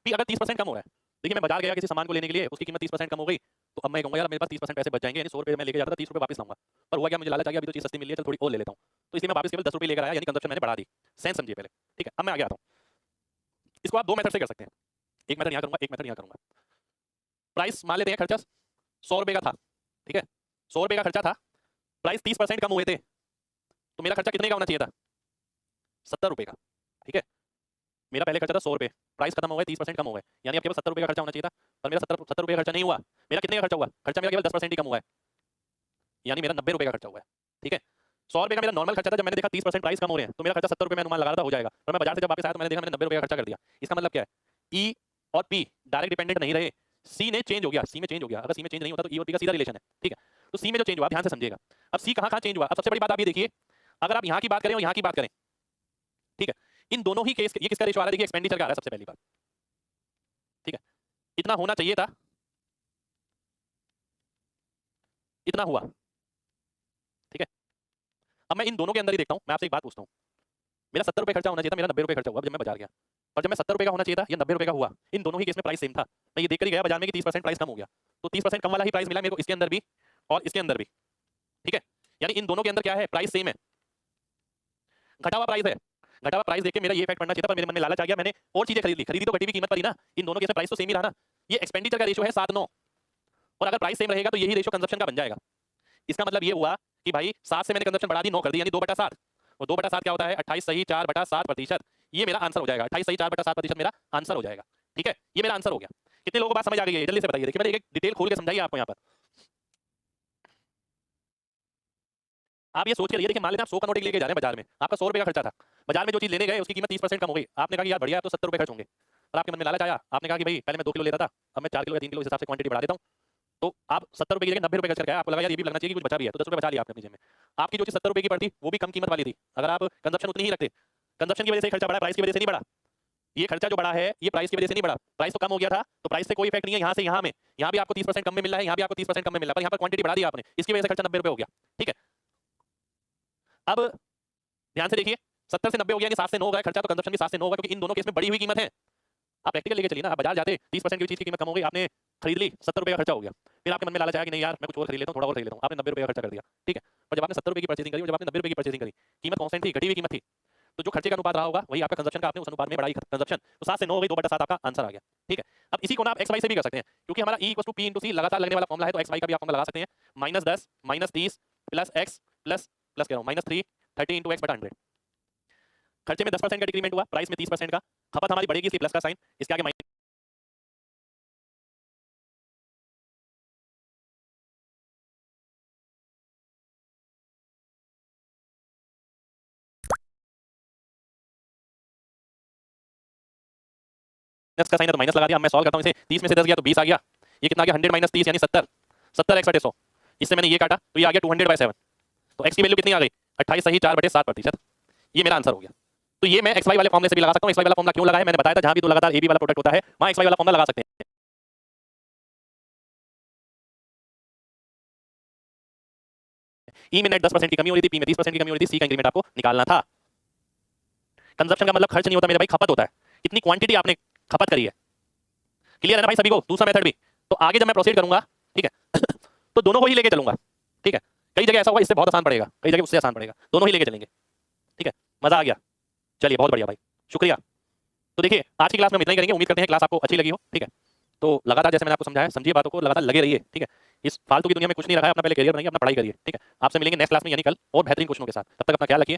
पी अगर 30% कम हो रहा है, देखिए मैं बाजार गया किसी सामान को लेने के लिए, उसकी कीमत 30% कम हो गई, तो अब मैं कहूंगा यार मेरे पास 30% पैसे बच जाएंगे, यानी 100 रुपये मैं लेके जाता था, 30 रुपये वापस लाऊंगा। पर हुआ क्या, मुझे लालच आ गया, अभी तो चीज सस्ती मिल रही है, चल थोड़ी और ले लेता हूँ, तो इसलिए मैं वापस केवल 10 रुपये लेकर आया, यानी कंजप्शन मैंने बढ़ा दी। सेंस समझिए पहले। ठीक है, अब मैं आगे आता हूँ। इसको आप दो मेथड से कर सकते हैं, एक मेथड यहाँ करूंगा, एक मेथड यहाँ करूंगा। प्राइस मान लेते हैं खर्चा 100 रुपये का था। ठीक है, 100 रुपये का खर्चा था, प्राइस 30% कम हुए थे, तो मेरा खर्चा कितने का होना चाहिए था, 70 रुपये का। ठीक है, मेरा पहले खर्चा था 100 रुपये, प्राइस खत्म हो गए, 30% कम हो गए, यानी अब केवल 70 रुपये का खर्चा होना चाहिए था। पर मेरा 70 रुपये का खर्चा नहीं हुआ, मेरा कितने का खर्चा हुआ, खर्चा मेरा केवल 10% ही कम हुआ है, यानी मेरा 90 रुपये का खर्चा हुआ है। ठीक है, 100 रुपये का मेरा नॉर्मल खर्चा था, जब मैंने देखा 30% प्राइस कम हो रहे हैं तो मेरा खर्चा 70 रुपये में अनुमान लगा रहा था हो जाएगा, पर मैं बाजार से जब वापस आया तो मैंने देखा मैंने 90 रुपये का खर्चा कर दिया। इसका मतलब क्या है, ई और पी डायरेक्ट डिपेंडेंट नहीं रहे, सी ने चेंज हो गया, सी में चेंज हो गया। अगर सी में चेंज नहीं होता तो ई और पी का सीधा रिलेशन है। ठीक है, तो सी में जो चेंज हुआ, ध्यान से समझिएगा। अब सी कहाँ कहाँ चेंज हुआ, अब सबसे बड़ी बात आप ये देखिए, अगर आप यहाँ की बात करें और यहाँ की बात करें, ठीक है, इन दोनों ही केस, ये किसका रेशो आ रहा है, देखिए एक्सपेंडिचर का आ रहा है सबसे पहली बात। ठीक है, इतना होना चाहिए था, इतना हुआ। ठीक है, अब मैं इन दोनों के अंदर ही देखता हूं, मैं आपसे एक बात पूछता हूं, मेरा 70 रुपये खर्चा होना चाहिए था, मेरा 90 रुपये खर्चा हुआ जब मैं बाजार गया। और जब मैं 70 रुपये का होना चाहिए था, ये 90 रुपये का हुआ, इन दोनों ही केस में प्राइस सेम था। मैं ये देखकर ही गया बाजार में कि 30% प्राइस कम हो गया, तो 30% कम वाला ही प्राइस मिला मेरे को इसके अंदर भी और इसके अंदर भी। ठीक है, यानी इन दोनों के अंदर क्या है, प्राइस सेम है, घटा हुआ प्राइस है। घटा हुआ प्राइस देख के मेरा ये इफेक्ट पड़ना चाहिए था, पर मेरे मन में लालच आ गया, मैंने और चीजें खरीद ली, खरीदी तो घटी हुई कीमत पर ही ना, इन दोनों केस में प्राइस तो सेम ही रहा ना। ये एक्सपेंडिचर का रेशियो है 7-9, और अगर प्राइस सेम रहेगा तो यही रेशियो कंजप्शन का बन जाएगा। इसका मतलब ये हुआ कि भाई 7 से मैंने कंजप्शन बढ़ा दी, 9 कर दी, यानी 2/7, और 2/7 क्या होता है, 28 सही 4/7%। ये मेरा आंसर हो जाएगा, 28 सही 4/7% मेरा आंसर हो जाएगा। ठीक है, ये मेरा आंसर हो गया। कितने लोगों को बात समझ आ गई है, जल्दी से बताइए। देखिए मैंने एक डिटेल खोल के समझाई आपको यहाँ पर। आप ये सोच के रहिए, देखिए मान लेते हैं आप 100 का नोट एक लेके जा रहे हैं बाजार में, आपका 100 रुपये का खर्चा था, बाजार में जो चीज लेने गए उसकी कीमत 30% कम हो गई, आपने कहा कि यार बढ़िया, तो 70 रुपये खर्च होंगे। और आपके मन में लालच आया, आपने कहा कि भाई पहले मैं 2 किलो लेता था, अब मैं 4 किलो या 3 किलो इस हिसाब से क्वांटिटी बढ़ा देता हूँ, तो आप 70 रुपये की जगह 90 रुपये खर्च करके आए, आपको लगा यार ये भी लगना चाहिए कि कुछ बचा भी है, तो 10 रुपये बचा लिया आपने अपनी जेब में। आपकी जो चीज 70 रुपये की पड़ती वो भी कम कीमत वाली थी, अगर आप कंजप्शन उतनी ही रखते, कंजप्शन की वजह से खर्चा बढ़ा, प्राइस की वजह से नहीं बढ़ा। ये खर्चा जो बढ़ा है ये प्राइस की वजह से नहीं बढ़ा, प्राइस तो कम हो गया था, तो प्राइस से कोई इफेक्ट नहीं है, यहाँ से यहाँ में, यहाँ भी आपको 30% कम में मिल रहा है, यहाँ भी आपको 30% कम में मिल रहा है, पर यहाँ पर क्वांटिटी बढ़ा दी आपने, इसकी वजह से खर्चा 90 रुपये हो गया। ठीक है, अब ध्यान से देखिए, 70 से 90 हो गया, 7 से 9 हो गया खर्चा, तो कंजप्शन भी 7 से 9 होगा, क्योंकि इन दोनों केस में बढ़ी हुई कीमत है। आप प्रैक्टिकल लेके चलिए ना, आप बाजार जाते 30% की चीज की कीमत कम हो गई, आपने खरीद ली, 70 रुपये का खर्चा हो गया। फिर आपके मन में लालच आया कि नहीं यार मैं कुछ और खरीद लेता हूँ, थोड़ा और खरीद लेता हूँ, आपने 90 रुपये का खर्चा कर दिया, ठीक है। और जब आपने 70 रुपये की परचेसिंग करी और जब आपने 90 रुपये की परचेसिंग करी, कीमत कांस्टेंट थी, घटी हुई कीमत थी, तो जो खर्चे का अनुपात रहा होगा वही आपका कंजप्शन का, आपने उस अनुपात में बढ़ाई कंजप्शन, तो 7 से 9 हो गई, 2/7 आपका आंसर आ गया, ठीक है। अब इसी को ना आप एक्स वाई से भी कर सकते हैं, क्योंकि हमारा E equal to P into C लगातार लगने वाला फॉर्मूला है, तो एक्स वाई का भी आप फॉर्मूला लगा सकते हैं, -10 -30 प्लस एक्स प्लस प्लस कह रहा हूँ -3 30 इंटू एक्स बटा 100। खर्चे में 10% का डिक्रीमेंट हुआ, प्राइस में 30% का, खपत हमारी बढ़ेगी इसलिए प्लस का साइन, इसके आगे माइनस का साइन है तो माइनस लगा दिया। अब मैं सॉल्व करता हूँ इसे, 30 में से 10 गया तो 20 आ गया, ये कितना आ गया 100 माइनस 30 यानी 70, 70 एक्स बटे 100, इससे मैंने ये काटा तो ये आ गया 200/7, तो एक्स की वैल्यू कितनी आ गई 28 सही 4/7%, ये मेरा आंसर हो गया। तो ये मैं एक्स वाई वाले फॉर्मूले से भी लगा सकता हूँ। एक्स वाई वाला फॉर्मूला क्यों लगाया मैंने बताया था, जहां भी तो लगातार ए बी वाला प्रोडक्ट होता है वहां एक्स वाई वाला फॉर्मूला लगा सकते हैं। ई में नेट 10% की कमी हो रही थी, पी में 30% की कमी हो रही थी, सी का इंक्रीमेंट आपको निकालना था। कंजप्शन का मतलब खर्च नहीं होता मेरे भाई, खपत होता है, कितनी क्वांटिटी आपने खपत करी है। क्लियर है ना भाई सभी को? दूसरा मेथड भी, तो आगे जब मैं प्रोसीड करूंगा, ठीक है तो दोनों को ही लेके चलूंगा, ठीक है। कई जगह ऐसा होगा इससे बहुत आसान पड़ेगा, कई जगह उससे आसान पड़ेगा, दोनों ही लेके चलेंगे, ठीक है। मजा आ गया, चलिए बहुत बढ़िया भाई, शुक्रिया। तो देखिए आज की क्लास में हम इतना ही करेंगे, उम्मीद करते हैं क्लास आपको अच्छी लगी हो, ठीक है। तो लगातार जैसे मैंने आपको समझाया, समझिए बातों को, लगातार लगे रहिए, ठीक है। इस फालतू की दुनिया में कुछ नहीं रखा है, अपना पहले करियर बनाइए, अपना पढ़ाई करिए, ठीक है। आपसे मिलेंगे नेक्स्ट क्लास में यानी कल और बेहतरीन क्वेश्चनों के साथ, तब तक अपना ख्याल रखिए।